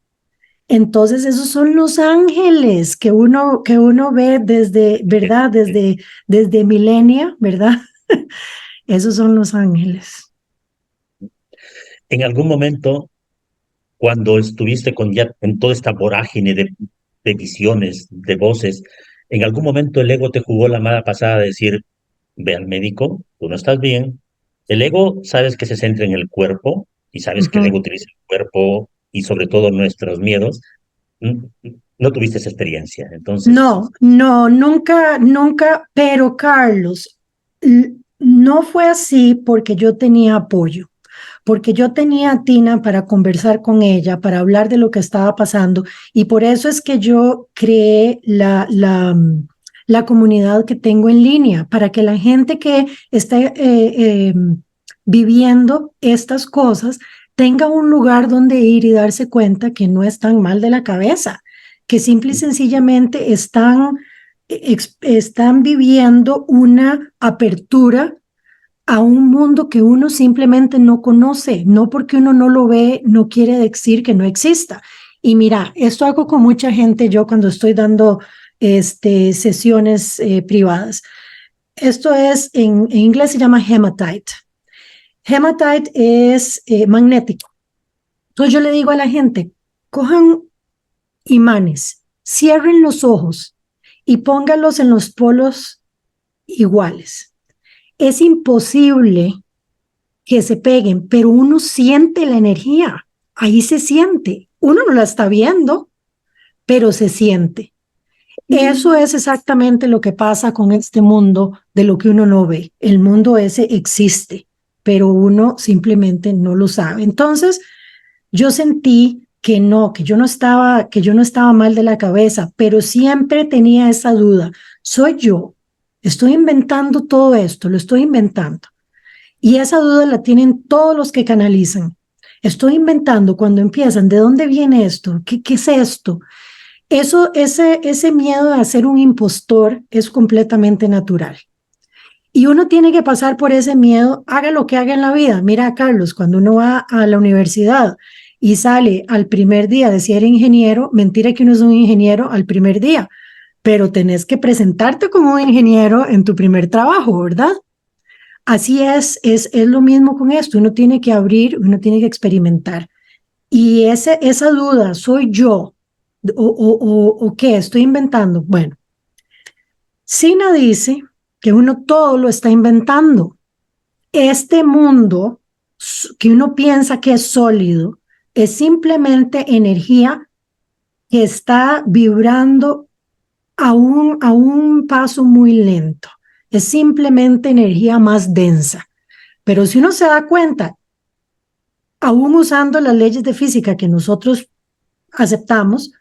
Entonces, esos son los ángeles que uno ve desde, ¿verdad? Desde milenia, ¿verdad? Esos son los ángeles. En algún momento, cuando estuviste con toda esta vorágine de visiones, de voces, en algún momento el ego te jugó la mala pasada de decir, ve al médico, tú no estás bien. El ego, sabes que se centra en el cuerpo y sabes que el ego Ujú. utiliza el cuerpo y sobre todo nuestros miedos. Mm, No tuviste esa experiencia. Entonces, No, no, nunca, nunca, pero Carlos, no fue así porque yo tenía apoyo, porque yo tenía a Tina para conversar con ella, para hablar de lo que estaba pasando, y por eso es que yo creé la comunidad que tengo en línea, para que la gente que está viviendo estas cosas tenga un lugar donde ir y darse cuenta que no están mal de la cabeza, que simple y sencillamente están viviendo una apertura a un mundo que uno simplemente no conoce. No porque uno no lo ve, no quiere decir que no exista. Y mira, esto hago con mucha gente yo cuando estoy dando sesiones privadas. Esto es, en inglés se llama hematite. Hematite es magnético. Entonces yo le digo a la gente, cojan imanes, cierren los ojos y póngalos en los polos iguales. Es imposible que se peguen, pero uno siente la energía, ahí se siente. Uno no la está viendo, pero se siente. Eso es exactamente lo que pasa con este mundo de lo que uno no ve. El mundo ese existe, pero uno simplemente no lo sabe. Entonces, yo sentí que yo no estaba mal de la cabeza, pero siempre tenía esa duda. Soy yo, estoy inventando todo esto, lo estoy inventando. Y esa duda la tienen todos los que canalizan. Estoy inventando cuando empiezan, ¿de dónde viene esto? ¿Qué es esto? Ese miedo a ser un impostor es completamente natural. Y uno tiene que pasar por ese miedo, haga lo que haga en la vida. Mira, Carlos, cuando uno va a la universidad y sale al primer día de ser ingeniero, mentira que uno es un ingeniero al primer día, pero tenés que presentarte como un ingeniero en tu primer trabajo, ¿verdad? Así es lo mismo con esto. Uno tiene que abrir, uno tiene que experimentar. Y esa duda, ¿soy yo? ¿O qué? ¿Estoy inventando? Bueno, Sina dice que uno todo lo está inventando. Este mundo que uno piensa que es sólido es simplemente energía que está vibrando a un paso muy lento. Es simplemente energía más densa. Pero si uno se da cuenta, aún usando las leyes de física que nosotros aceptamos,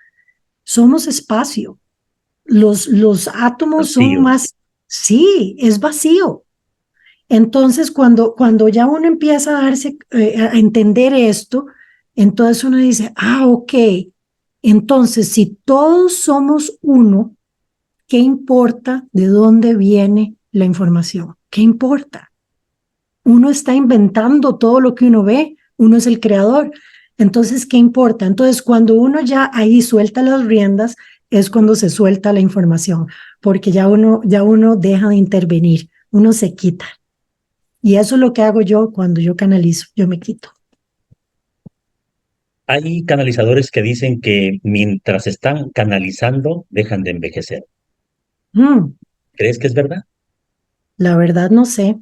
somos espacio. Los átomos son vacío. más, sí, es vacío. Entonces, cuando ya uno empieza a darse, a entender esto, entonces uno dice, ah, ok, entonces si todos somos uno, ¿qué importa de dónde viene la información? ¿Qué importa? Uno está inventando todo lo que uno ve, uno es el creador. Entonces, ¿qué importa? Entonces, cuando uno ya ahí suelta las riendas, es cuando se suelta la información, porque ya uno deja de intervenir, uno se quita. Y eso es lo que hago yo cuando yo canalizo, yo me quito. Hay canalizadores que dicen que mientras están canalizando, dejan de envejecer. Mm, ¿Crees que es verdad? la verdad no sé.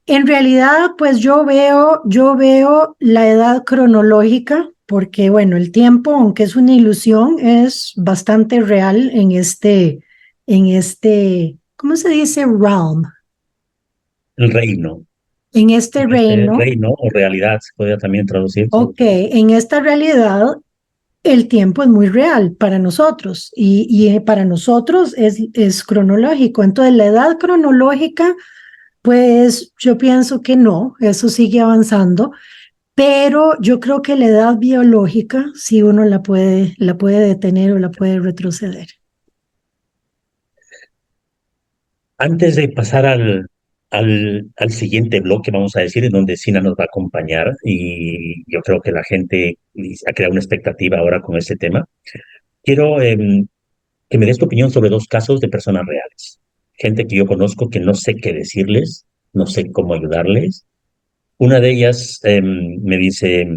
En realidad, pues yo veo la edad cronológica, porque bueno, el tiempo, aunque es una ilusión, es bastante real ¿cómo se dice? Realm, El reino, en este este reino. reino o realidad se podría también traducir. Ok, en esta realidad el tiempo es muy real para nosotros y para nosotros es cronológico. Entonces, la edad cronológica, pues yo pienso que no, eso sigue avanzando, pero yo creo que la edad biológica, sí uno la puede detener o la puede retroceder. Antes de pasar al siguiente bloque, vamos a decir, en donde Sina nos va a acompañar y yo creo que la gente ha creado una expectativa ahora con este tema, quiero que me des tu opinión sobre dos casos de personas reales. Gente que yo conozco que no sé qué decirles, no sé cómo ayudarles. Una de ellas me dice,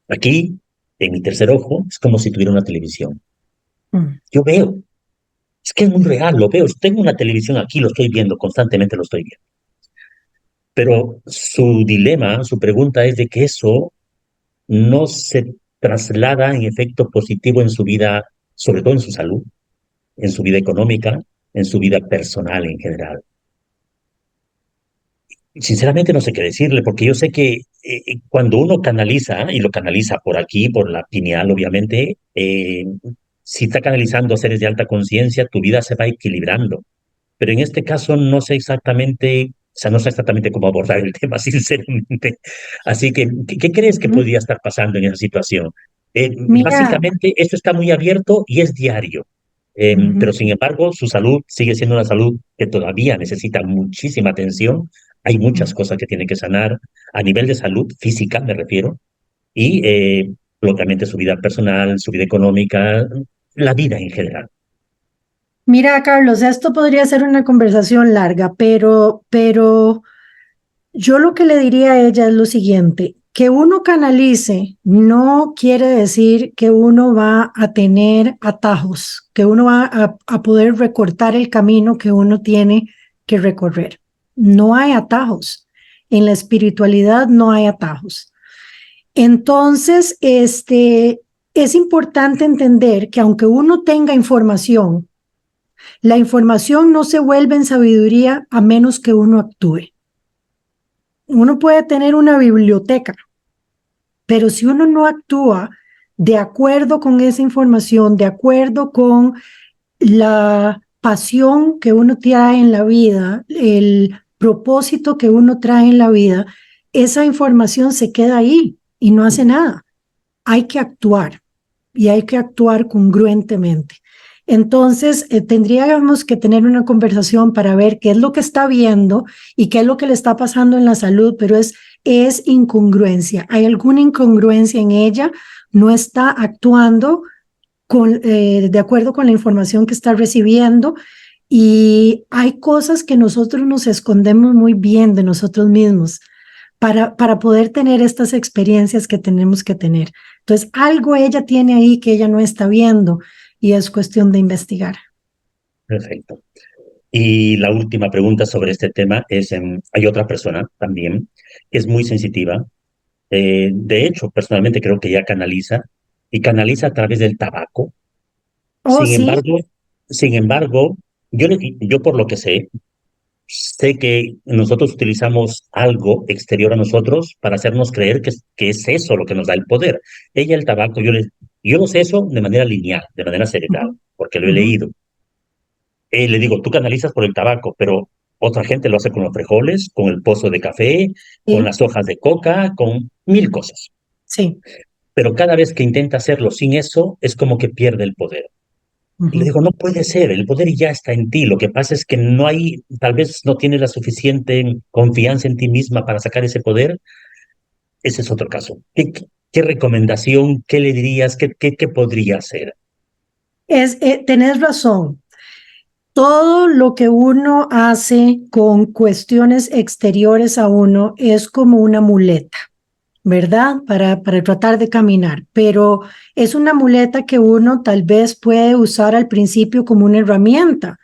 aquí, en mi tercer ojo, es como si tuviera una televisión. Mm, Yo veo, es que es muy real, lo veo. Tengo una televisión aquí, lo estoy viendo, constantemente lo estoy viendo. Pero su dilema, su pregunta es de que eso no se traslada en efecto positivo en su vida, sobre todo en su salud, en su vida económica, en su vida personal en general. Sinceramente no sé qué decirle, porque yo sé que cuando uno canaliza, y lo canaliza por aquí, por la pineal, obviamente, si está canalizando a seres de alta conciencia, tu vida se va equilibrando. Pero en este caso no sé exactamente, o sea, no sé exactamente cómo abordar el tema, sinceramente. Así que, ¿qué crees que ujú. podría estar pasando en esa situación? Mira, Básicamente, esto está muy abierto y es diario. ujú, Pero sin embargo, su salud sigue siendo una salud que todavía necesita muchísima atención. Hay muchas ujú. cosas que tiene que sanar a nivel de salud física, me refiero, y lógicamente su vida personal, su vida económica, la vida en general. Mira, Carlos, esto podría ser una conversación larga, pero yo lo que le diría a ella es lo siguiente, que uno canalice no quiere decir que uno va a tener atajos, que uno va a poder recortar el camino que uno tiene que recorrer. No hay atajos. En la espiritualidad no hay atajos. Entonces, es importante entender que aunque uno tenga información, la información no se vuelve en sabiduría a menos que uno actúe. Uno puede tener una biblioteca, pero si uno no actúa de acuerdo con esa información, de acuerdo con la pasión que uno trae en la vida, el propósito que uno trae en la vida, esa información se queda ahí y no hace nada. Hay que actuar y hay que actuar congruentemente. Entonces, tendríamos que tener una conversación para ver qué es lo que está viendo y qué es lo que le está pasando en la salud, pero es incongruencia. Hay alguna incongruencia en ella, no está actuando de acuerdo con la información que está recibiendo y hay cosas que nosotros nos escondemos muy bien de nosotros mismos para poder tener estas experiencias que tenemos que tener. Entonces, algo ella tiene ahí que ella no está viendo y es cuestión de investigar. Perfecto. Y la última pregunta sobre este tema es, hay otra persona también que es muy sensitiva. De hecho, personalmente creo que ella canaliza y canaliza a través del tabaco. Oh, Sin sí, embargo, sin embargo, yo por lo que sé que nosotros utilizamos algo exterior a nosotros para hacernos creer que es eso lo que nos da el poder. Ella, el tabaco, yo lo sé eso de manera lineal, de manera cerebral, ujú, porque lo he ujú, leído. Le digo, tú canalizas por el tabaco, pero otra gente lo hace con los frijoles, con el pozo de café, con sí, las hojas de coca, con mil cosas. sí, Pero cada vez que intenta hacerlo sin eso, es como que pierde el poder. Y le ujú. digo, no puede ser, el poder ya está en ti. Lo que pasa es que no hay, tal vez no tienes la suficiente confianza en ti misma para sacar ese poder. Ese es otro caso. ¿Qué recomendación, qué le dirías, qué podría hacer? Tenés razón. Todo lo que uno hace con cuestiones exteriores a uno es como una muleta, ¿verdad? Para tratar de caminar, pero es una muleta que uno tal vez puede usar al principio como una herramienta,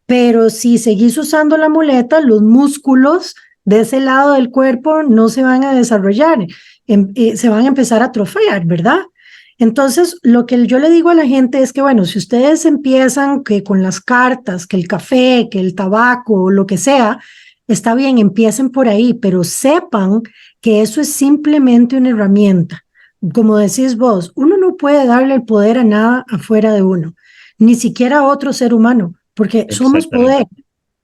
Pero si seguís usando la muleta, los músculos de ese lado del cuerpo no se van a desarrollar, se van a empezar a atrofiar, ¿verdad? Entonces, lo que yo le digo a la gente es que, bueno, si ustedes empiezan que con las cartas, que el café, que el tabaco, lo que sea, está bien, empiecen por ahí, pero sepan que eso es simplemente una herramienta. Como decís vos, uno no puede darle el poder a nada afuera de uno, ni siquiera a otro ser humano, porque somos Exactamente. poder.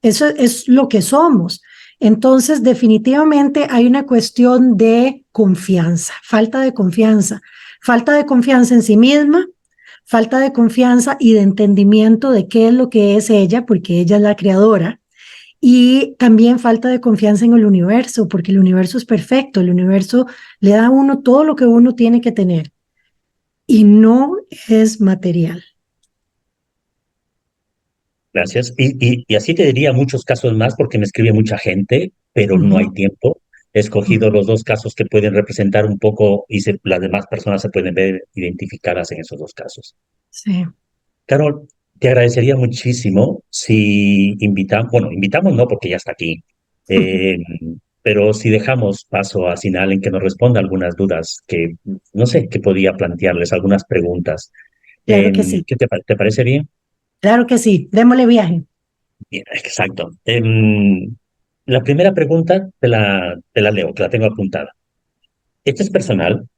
Eso es lo que somos. Entonces, definitivamente hay una cuestión de confianza, falta de confianza en sí misma, falta de confianza y de entendimiento de qué es lo que es ella, porque ella es la creadora, y también falta de confianza en el universo, porque el universo es perfecto, el universo le da a uno todo lo que uno tiene que tener y no es material. Gracias. Y así te diría muchos casos más porque me escribe mucha gente, pero no hay Ujú, tiempo. He escogido ujú, los dos casos que pueden representar un poco y las demás personas se pueden ver identificadas en esos dos casos. sí. Carol, te agradecería muchísimo si invitamos, bueno, invitamos no porque ya está aquí, eh, pero si dejamos paso a Sinal en que nos responda algunas dudas que, no sé, que podía plantearles, algunas preguntas. Claro que sí, ¿Qué te parece bien? claro que sí. Démosle viaje. Bien, exacto. La primera pregunta te la leo, que la tengo apuntada. Esta es personal.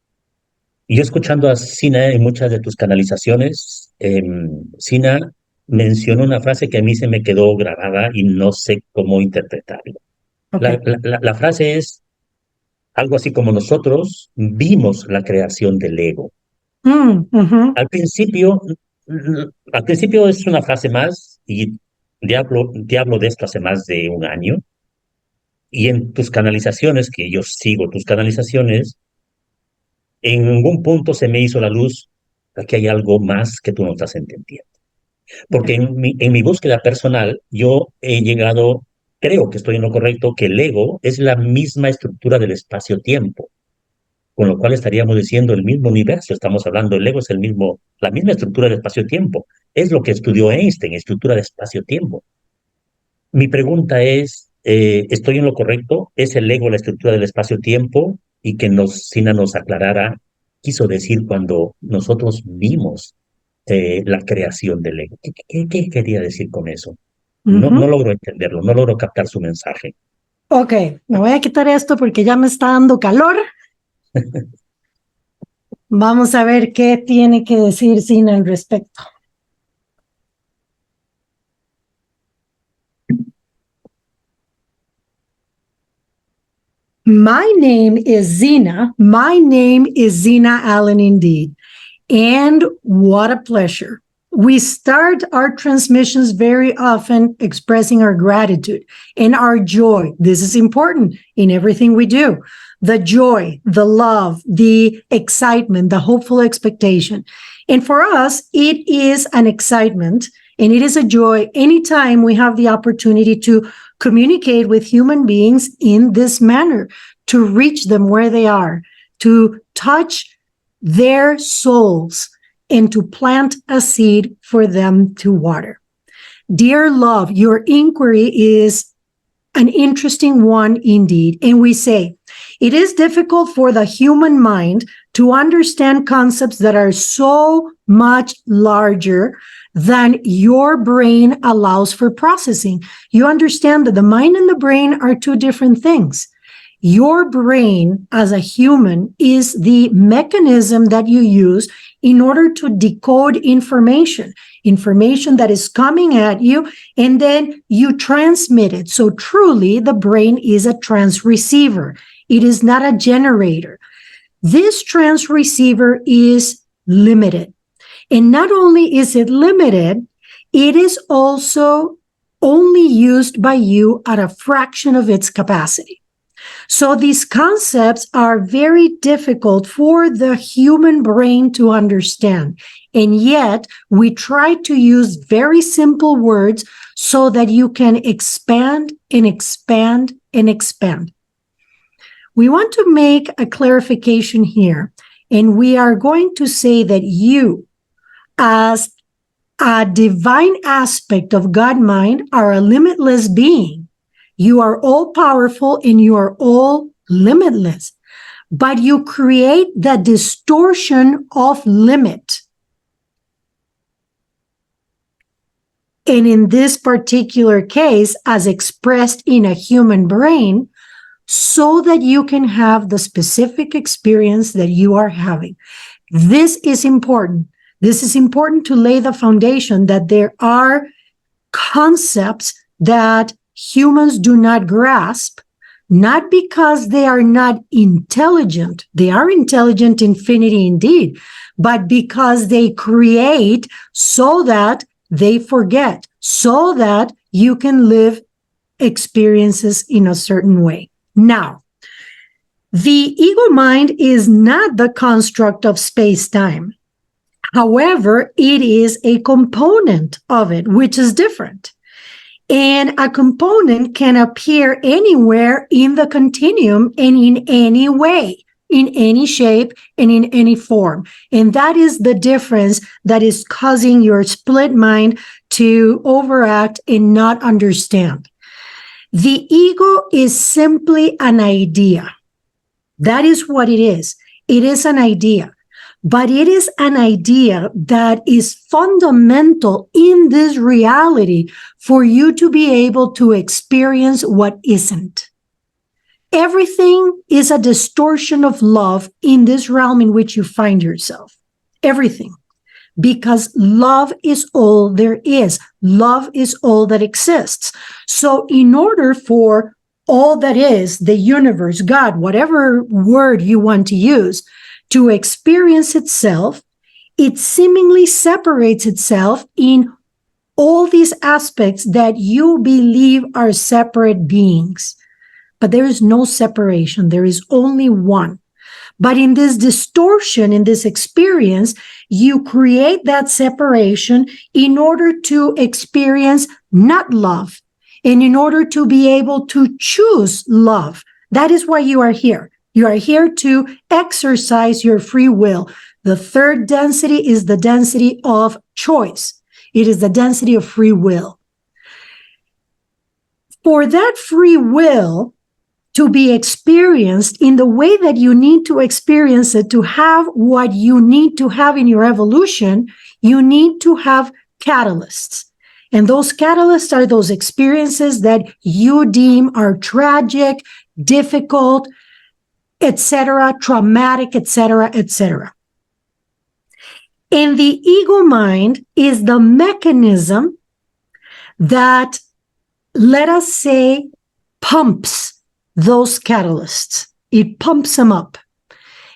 Y yo escuchando a Sina en muchas de tus canalizaciones, Sina mencionó una frase que a mí se me quedó grabada y no sé cómo interpretarla. Ok. La frase es algo así como nosotros vimos la creación del ego. Ujú. Al principio, al principio es una frase más y te hablo de esto hace más de un año. Y en tus canalizaciones, que yo sigo tus canalizaciones, en ningún punto se me hizo la luz que hay algo más que tú no estás entendiendo. Porque Ok. en mi búsqueda personal, yo he llegado, creo que estoy en lo correcto, que el ego es la misma estructura del espacio-tiempo, con lo cual estaríamos diciendo el mismo universo, estamos hablando, el ego es la misma estructura del espacio-tiempo. Es lo que estudió Einstein, estructura de espacio-tiempo. Mi pregunta es, ¿estoy en lo correcto? ¿Es el ego la estructura del espacio-tiempo? Y que Sina nos aclarara, quiso decir cuando nosotros vimos la creación del ego. ¿Qué quería decir con eso? No Ujú. logro entenderlo, no logro captar su mensaje. Ok, me voy a quitar esto porque ya me está dando calor. Vamos a ver qué tiene que decir Sina al respecto. My name is Zina. My name is Zina Allen indeed. And what a pleasure. We start our transmissions very often expressing our gratitude and our joy. This is important in everything we do. The joy, the love, the excitement, the hopeful expectation. And for us, it is an excitement and it is a joy anytime we have the opportunity to communicate with human beings in this manner, to reach them where they are, to touch their souls and to plant a seed for them to water. Dear love, your inquiry is an interesting one indeed. And we say, it is difficult for the human mind to understand concepts that are so much larger than your brain allows for processing. You understand that the mind and the brain are two different things. Your brain as a human is the mechanism that you use in order to decode information that is coming at you, and then you transmit it. So truly, the brain is a transreceiver. It is not a generator. This transreceiver is limited. And not only is it limited, it is also only used by you at a fraction of its capacity. So these concepts are very difficult for the human brain to understand. And yet we try to use very simple words so that you can expand and expand and expand. We want to make a clarification here, and we are going to say that you, as a divine aspect of God mind are a limitless being. You are all powerful and you are all limitless, but you create the distortion of limit. And in this particular case, as expressed in a human brain, so that you can have the specific experience that you are having. This is important. This is important to lay the foundation that there are concepts that humans do not grasp, not because they are not intelligent. They are intelligent infinity indeed, but because they create so that they forget, so that you can live experiences in a certain way. Now, the ego mind is not the construct of space-time. However, it is a component of it, which is different. And a component can appear anywhere in the continuum and in any way, in any shape and in any form. And that is the difference that is causing your split mind to overact and not understand. The ego is simply an idea. That is what it is. It is an idea. But it is an idea that is fundamental in this reality for you to be able to experience what isn't. Everything is a distortion of love in this realm in which you find yourself. Everything. Because love is all there is. Love is all that exists. So in order for all that is, the universe, God, whatever word you want to use, to experience itself, it seemingly separates itself in all these aspects that you believe are separate beings. But there is no separation. There is only one. But in this distortion, in this experience, you create that separation in order to experience not love, and in order to be able to choose love. That is why you are here. You are here to exercise your free will. The third density is the density of choice. It is the density of free will. For that free will to be experienced in the way that you need to experience it, to have what you need to have in your evolution, you need to have catalysts. And those catalysts are those experiences that you deem are tragic, difficult, etc., traumatic, etc., etc. And the ego mind is the mechanism that, let us say, pumps those catalysts. It pumps them up.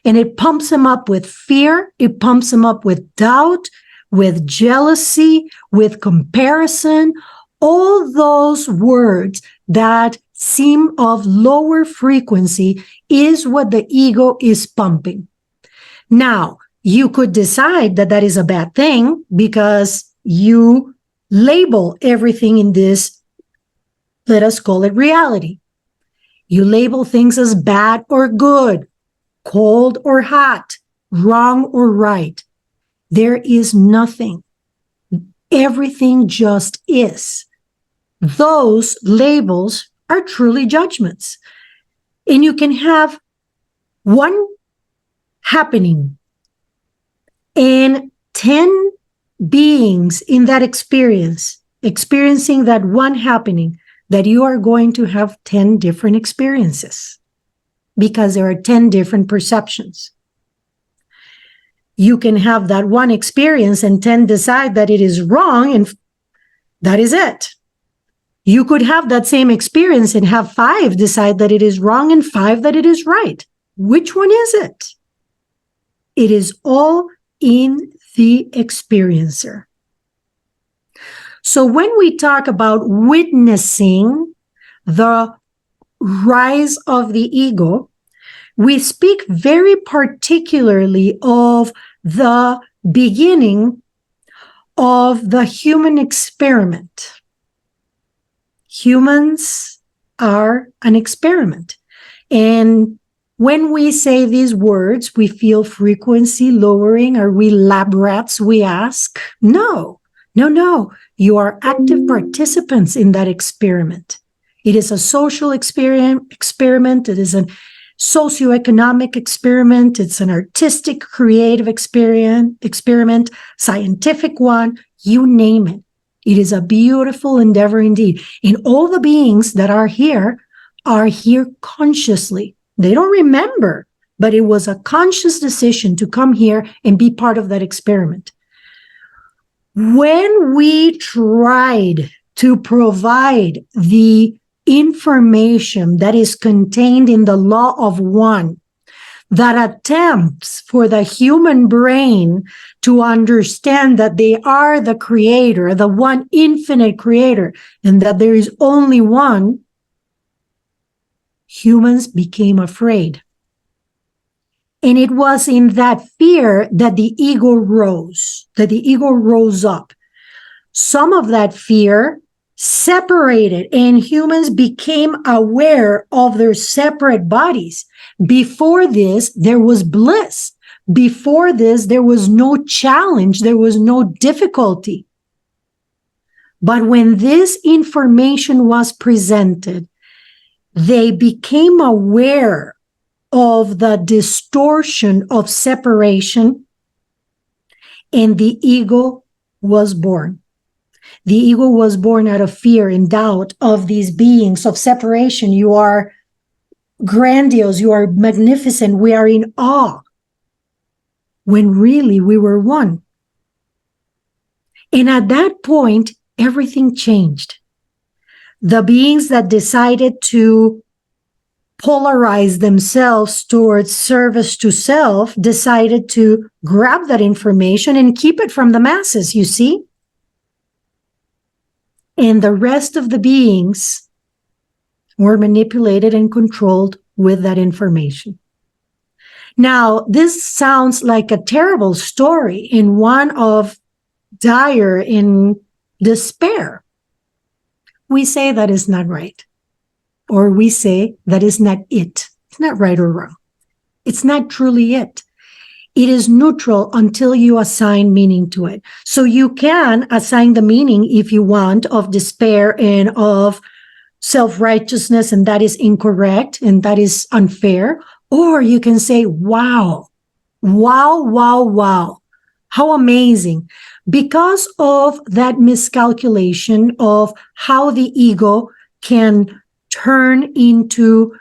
And it pumps them up with fear. It pumps them up with doubt, with jealousy, with comparison, all those words that seem of lower frequency is what the ego is pumping. Now, you could decide that that is a bad thing because you label everything in this, let us call it reality. You label things as bad or good, cold or hot, wrong or right. There is nothing. Everything just is. Those labels are truly judgments. And you can have one happening and 10 beings in that experience, experiencing that one happening, that you are going to have 10 different experiences because there are 10 different perceptions. You can have that one experience and 10 decide that it is wrong, and that is it. You could have that same experience and have 5 decide that it is wrong and 5 that it is right. Which one is it? It is all in the experiencer. So when we talk about witnessing the rise of the ego, we speak very particularly of the beginning of the human experiment. Humans are an experiment. And when we say these words, we feel frequency lowering. Are we lab rats, we ask? No. No, no, you are active participants in that experiment. It is a social experiment. It is a socioeconomic experiment. It's an artistic, creative experiment, scientific one, you name it. It is a beautiful endeavor indeed. And all the beings that are here consciously. They don't remember, but it was a conscious decision to come here and be part of that experiment. When we tried to provide the information that is contained in the law of one, that attempts for the human brain to understand that they are the creator, the one infinite creator, and that there is only one, humans became afraid. And it was in that fear that the ego rose up. Some of that fear separated, and humans became aware of their separate bodies. Before this, there was bliss. Before this, there was no challenge, there was no difficulty. But when this information was presented, they became aware of the distortion of separation, and the ego was born. The ego was born out of fear and doubt of these beings of separation. You are grandiose, you are magnificent, we are in awe, when really we were one. And at that point, everything changed. The beings that decided to polarize themselves towards service to self decided to grab that information and keep it from the masses, you see? And the rest of the beings were manipulated and controlled with that information. Now, this sounds like a terrible story and one of dire in despair. We say that is not right. Or we say that is not it. It's not right or wrong. It's not truly it. It is neutral until you assign meaning to it. So you can assign the meaning, if you want, of despair and of self-righteousness, and that is incorrect and that is unfair. Or you can say, wow, wow, wow, wow. How amazing. Because of that miscalculation of how the ego can turn into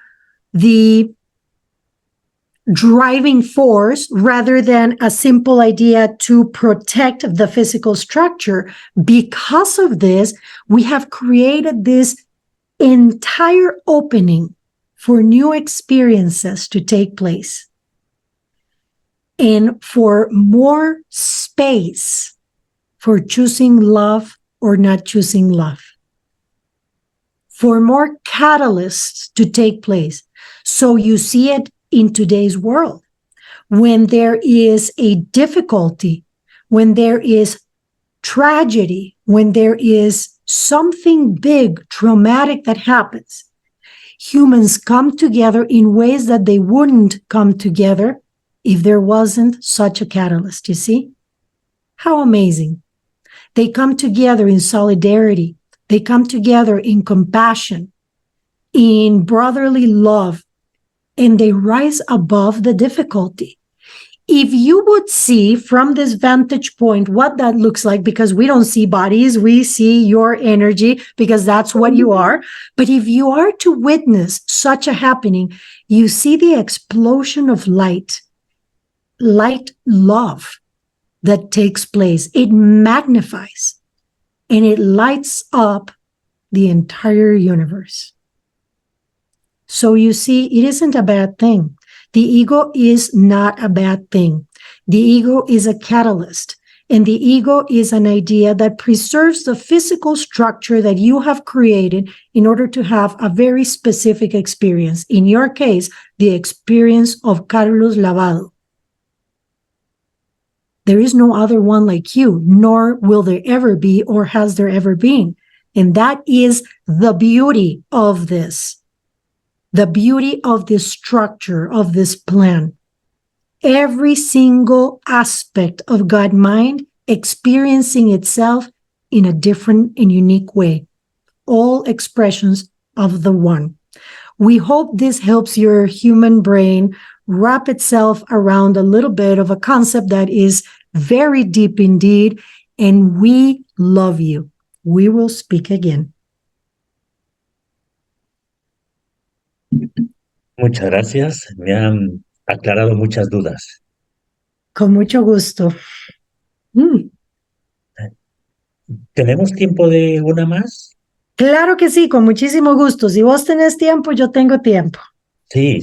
the driving force rather than a simple idea to protect the physical structure. Because of this, we have created this entire opening for new experiences to take place and for more space for choosing love or not choosing love, for more catalysts to take place. So you see it in today's world. When there is a difficulty, when there is tragedy, when there is something big, traumatic that happens, humans come together in ways that they wouldn't come together if there wasn't such a catalyst, you see? How amazing. They come together in solidarity. They come together in compassion, in brotherly love, and they rise above the difficulty. If you would see from this vantage point what that looks like, because we don't see bodies, we see your energy because that's what you are. But if you are to witness such a happening, you see the explosion of light love that takes place. It magnifies and it lights up the entire universe. So you see, it isn't a bad thing. The ego is not a bad thing. The ego is a catalyst, and the ego is an idea that preserves the physical structure that you have created in order to have a very specific experience. In your case, the experience of Carlos Lavado. There is no other one like you, nor will there ever be, or has there ever been. And that is the beauty of this. The beauty of this structure, of this plan. Every single aspect of God mind experiencing itself in a different and unique way, all expressions of the one. We hope this helps your human brain wrap itself around a little bit of a concept that is very deep indeed, and we love you. We will speak again. Muchas gracias. Me han aclarado muchas dudas. Con mucho gusto. ¿Tenemos tiempo de una más? Claro que sí, con muchísimo gusto. Si vos tenés tiempo, yo tengo tiempo. Sí,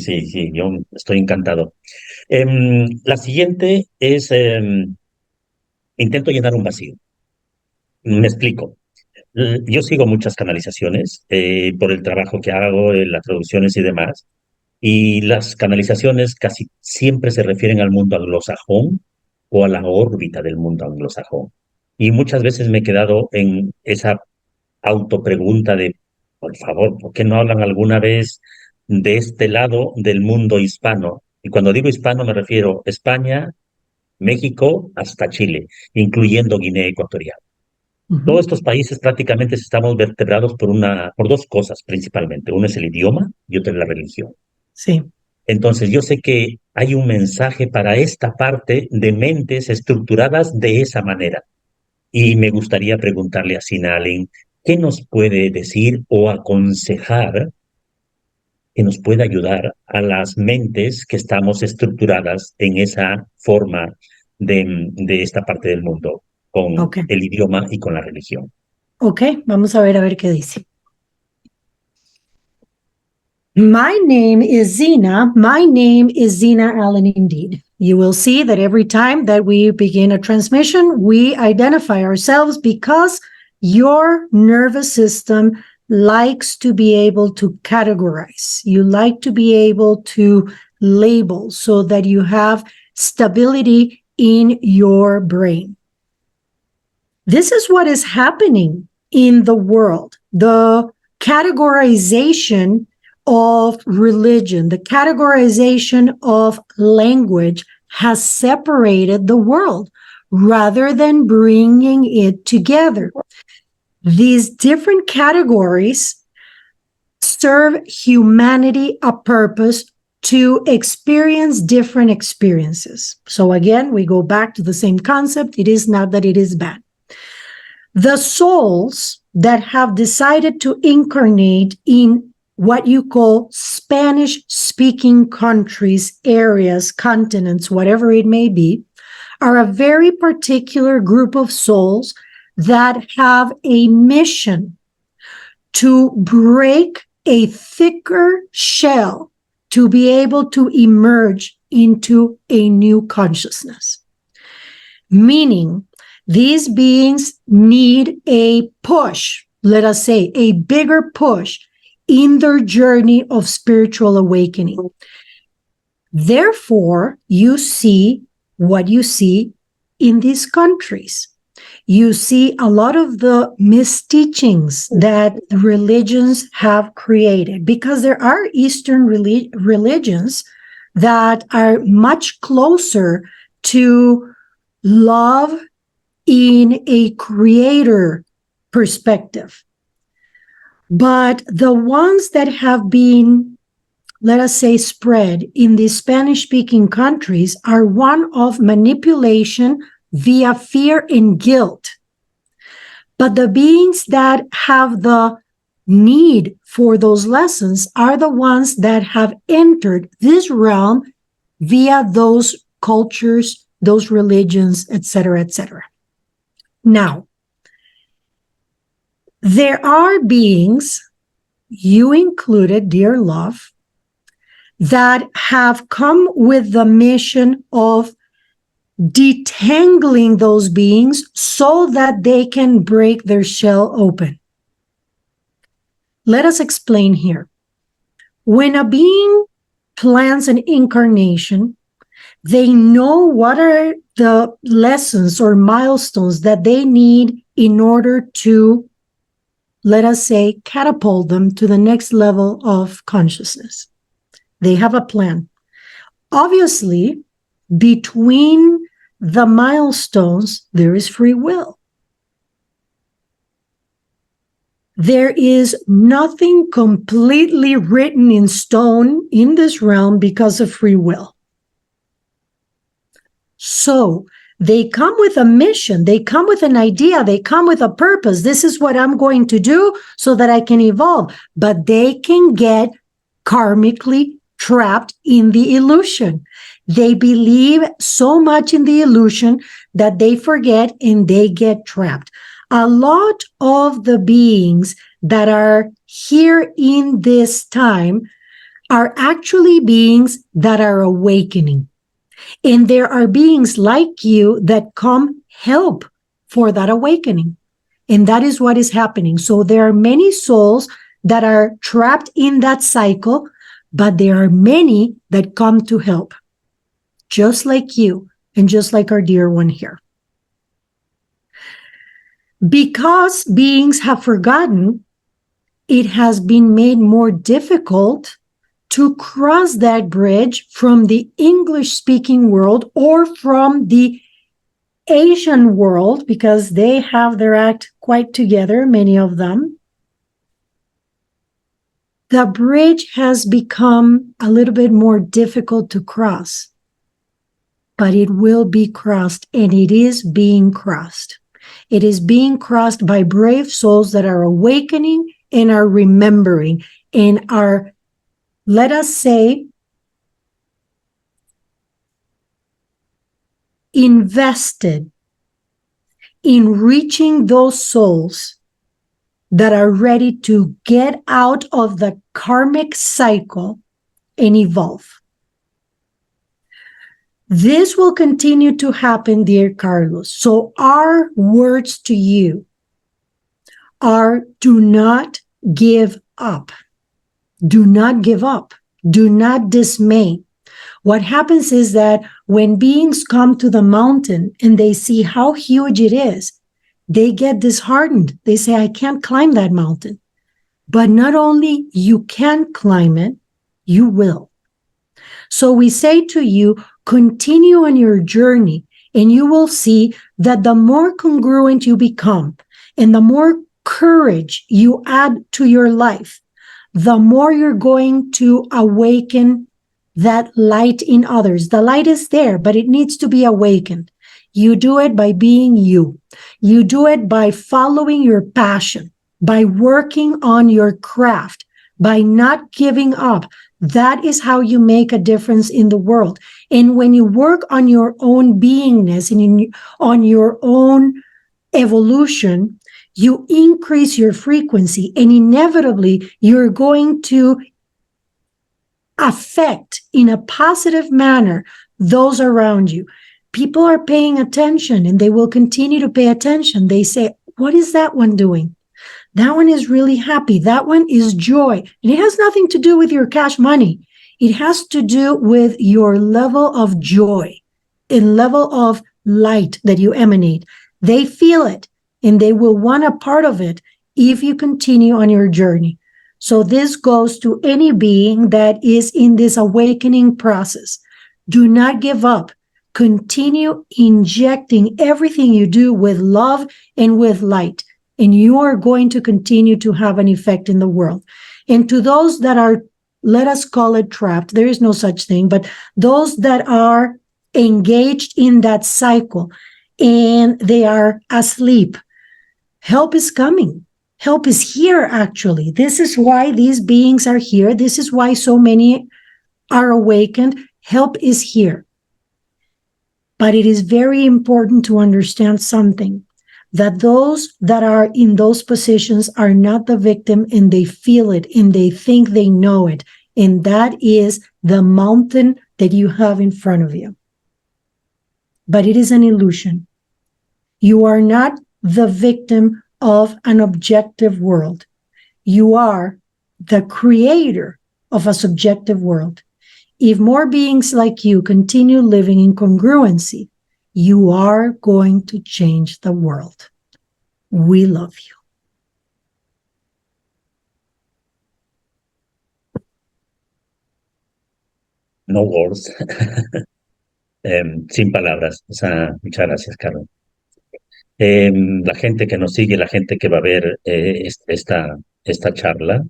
yo estoy encantado. La siguiente es, intento llenar un vacío. Me explico. Yo sigo muchas canalizaciones por el trabajo que hago, las traducciones y demás, y las canalizaciones casi siempre se refieren al mundo anglosajón o a la órbita del mundo anglosajón. Y muchas veces me he quedado en esa autopregunta de, por favor, ¿por qué no hablan alguna vez de este lado del mundo hispano? Y cuando digo hispano me refiero a España, México, hasta Chile, incluyendo Guinea Ecuatorial. Todos estos países prácticamente estamos vertebrados por dos cosas principalmente. Uno es el idioma y otro es la religión. Sí. Entonces, yo sé que hay un mensaje para esta parte de mentes estructuradas de esa manera. Y me gustaría preguntarle a Sinalen, ¿qué nos puede decir o aconsejar que nos pueda ayudar a las mentes que estamos estructuradas en esa forma de esta parte del mundo, con el idioma y con la religión? Ok, vamos a ver qué dice. My name is Zena. My name is Zena Allen indeed. You will see that every time that we begin a transmission, we identify ourselves because your nervous system likes to be able to categorize. You like to be able to label so that you have stability in your brain. This is what is happening in the world. The categorization of religion, the categorization of language has separated the world rather than bringing it together. These different categories serve humanity a purpose to experience different experiences. So again, we go back to the same concept. It is not that it is bad. The souls that have decided to incarnate in what you call Spanish-speaking countries, areas, continents, whatever it may be, are a very particular group of souls that have a mission to break a thicker shell to be able to emerge into a new consciousness. Meaning, these beings need a push, let us say, a bigger push in their journey of spiritual awakening. Therefore, you see what you see in these countries. You see a lot of the misteachings that religions have created, because there are Eastern religions that are much closer to love in a creator perspective. But the ones that have been, let us say, spread in the Spanish-speaking countries are one of manipulation via fear and guilt. But the beings that have the need for those lessons are the ones that have entered this realm via those cultures, those religions, etc., etc. Now, there are beings, you included, dear love, that have come with the mission of detangling those beings so that they can break their shell open. Let us explain here. When a being plans an incarnation, they know what are the lessons or milestones that they need in order to, let us say, catapult them to the next level of consciousness. They have a plan. Obviously, between the milestones, there is free will. There is nothing completely written in stone in this realm because of free will. So they come with a mission, they come with an idea, they come with a purpose. This is what I'm going to do so that I can evolve. But they can get karmically trapped in the illusion. They believe so much in the illusion that they forget and they get trapped. A lot of the beings that are here in this time are actually beings that are awakening. And there are beings like you that come help for that awakening. And that is what is happening. So there are many souls that are trapped in that cycle, but there are many that come to help, just like you and just like our dear one here. Because beings have forgotten, it has been made more difficult to cross that bridge from the English-speaking world or from the Asian world, because they have their act quite together, many of them. The bridge has become a little bit more difficult to cross, but it will be crossed, and it is being crossed. It is being crossed by brave souls that are awakening and are remembering and are, let us say, invested in reaching those souls that are ready to get out of the karmic cycle and evolve. This will continue to happen, dear Carlos. So our words to you are: do not give up. Do not give up. Do not dismay. What happens is that when beings come to the mountain and they see how huge it is, they get disheartened. They say, I can't climb that mountain. But not only you can climb it, you will. So we say to you, continue on your journey, and you will see that the more congruent you become and the more courage you add to your life, the more you're going to awaken that light in others. The light is there, but it needs to be awakened. You do it by being you. You do it by following your passion, by working on your craft, by not giving up. That is how you make a difference in the world. And when you work on your own beingness and on your own evolution, you increase your frequency, and inevitably you're going to affect in a positive manner those around you. People are paying attention, and they will continue to pay attention. They say, what is that one doing? That one is really happy. That one is joy. And it has nothing to do with your cash money. It has to do with your level of joy and level of light that you emanate. They feel it, and they will want a part of it if you continue on your journey. So this goes to any being that is in this awakening process. Do not give up. Continue injecting everything you do with love and with light, and you are going to continue to have an effect in the world. And to those that are, let us call it trapped, there is no such thing, but those that are engaged in that cycle and they are asleep, help is coming. Help is here, actually. This is why these beings are here. This is why so many are awakened. Help is here. But it is very important to understand something, that those that are in those positions are not the victim, and they feel it and they think they know it. And that is the mountain that you have in front of you. But it is an illusion. You are not the victim of an objective world. You are the creator of a subjective world. If more beings like you continue living in congruency, you are going to change the world. We love you. No words. Sin palabras. O sea, muchas gracias, Carlos. La gente que nos sigue, la gente que va a ver esta charla,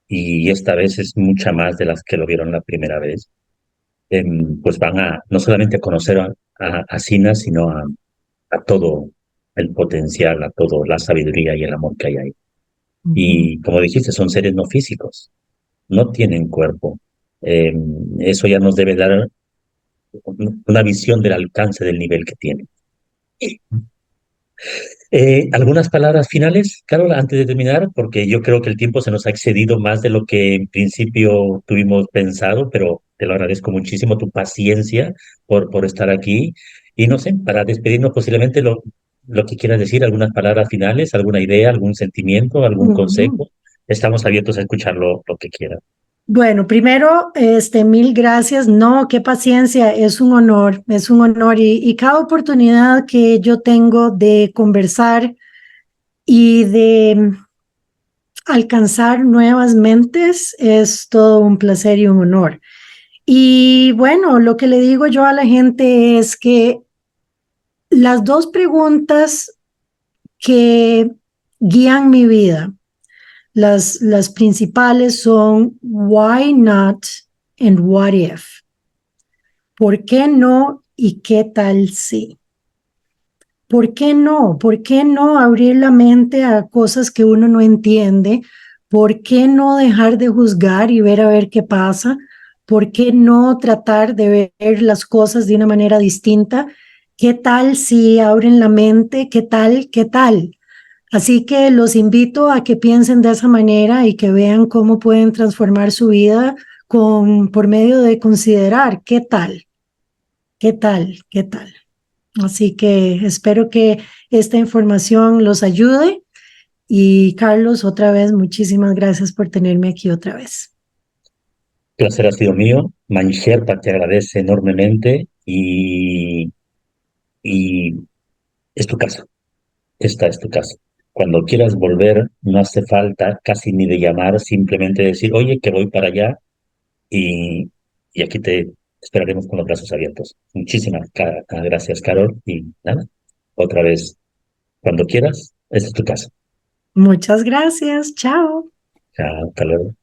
y esta vez es mucha más de las que lo vieron la primera vez, pues van a no solamente a conocer a Sina, sino a todo el potencial, a todo la sabiduría y el amor que hay ahí. Ujú. Y como dijiste, son seres no físicos, no tienen cuerpo. Eh, Eso ya nos debe dar una visión del alcance del nivel que tienen. ¿Algunas palabras finales, Carol, antes de terminar? Porque yo creo que el tiempo se nos ha excedido más de lo que en principio tuvimos pensado, pero te lo agradezco muchísimo tu paciencia por estar aquí. Y no sé, para despedirnos posiblemente lo que quieras decir, algunas palabras finales, alguna idea, algún sentimiento, algún Ujú. consejo. Estamos abiertos a escuchar lo que quieras. Bueno, primero, mil gracias. No, qué paciencia, es un honor y cada oportunidad que yo tengo de conversar y de alcanzar nuevas mentes es todo un placer y un honor. Y bueno, lo que le digo yo a la gente es que las dos preguntas que guían mi vida, las principales son why not and what if. ¿Por qué no y qué tal si? ¿Por qué no? ¿Por qué no abrir la mente a cosas que uno no entiende? ¿Por qué no dejar de juzgar y ver a ver qué pasa? ¿Por qué no tratar de ver las cosas de una manera distinta? ¿Qué tal si abren la mente? ¿Qué tal? ¿Qué tal? Así que los invito a que piensen de esa manera y que vean cómo pueden transformar su vida por medio de considerar qué tal, qué tal, qué tal. Así que espero que esta información los ayude. Y Carlos, otra vez, muchísimas gracias por tenerme aquí otra vez. Placer ha sido mío. Manisherpa te agradece enormemente y es tu casa. Esta es tu casa. Cuando quieras volver, no hace falta casi ni de llamar, simplemente decir, oye, que voy para allá y, y aquí te esperaremos con los brazos abiertos. Muchísimas gracias, Carol. Y nada, otra vez, cuando quieras, esta es tu casa. Muchas gracias. Chao. Chao, hasta luego.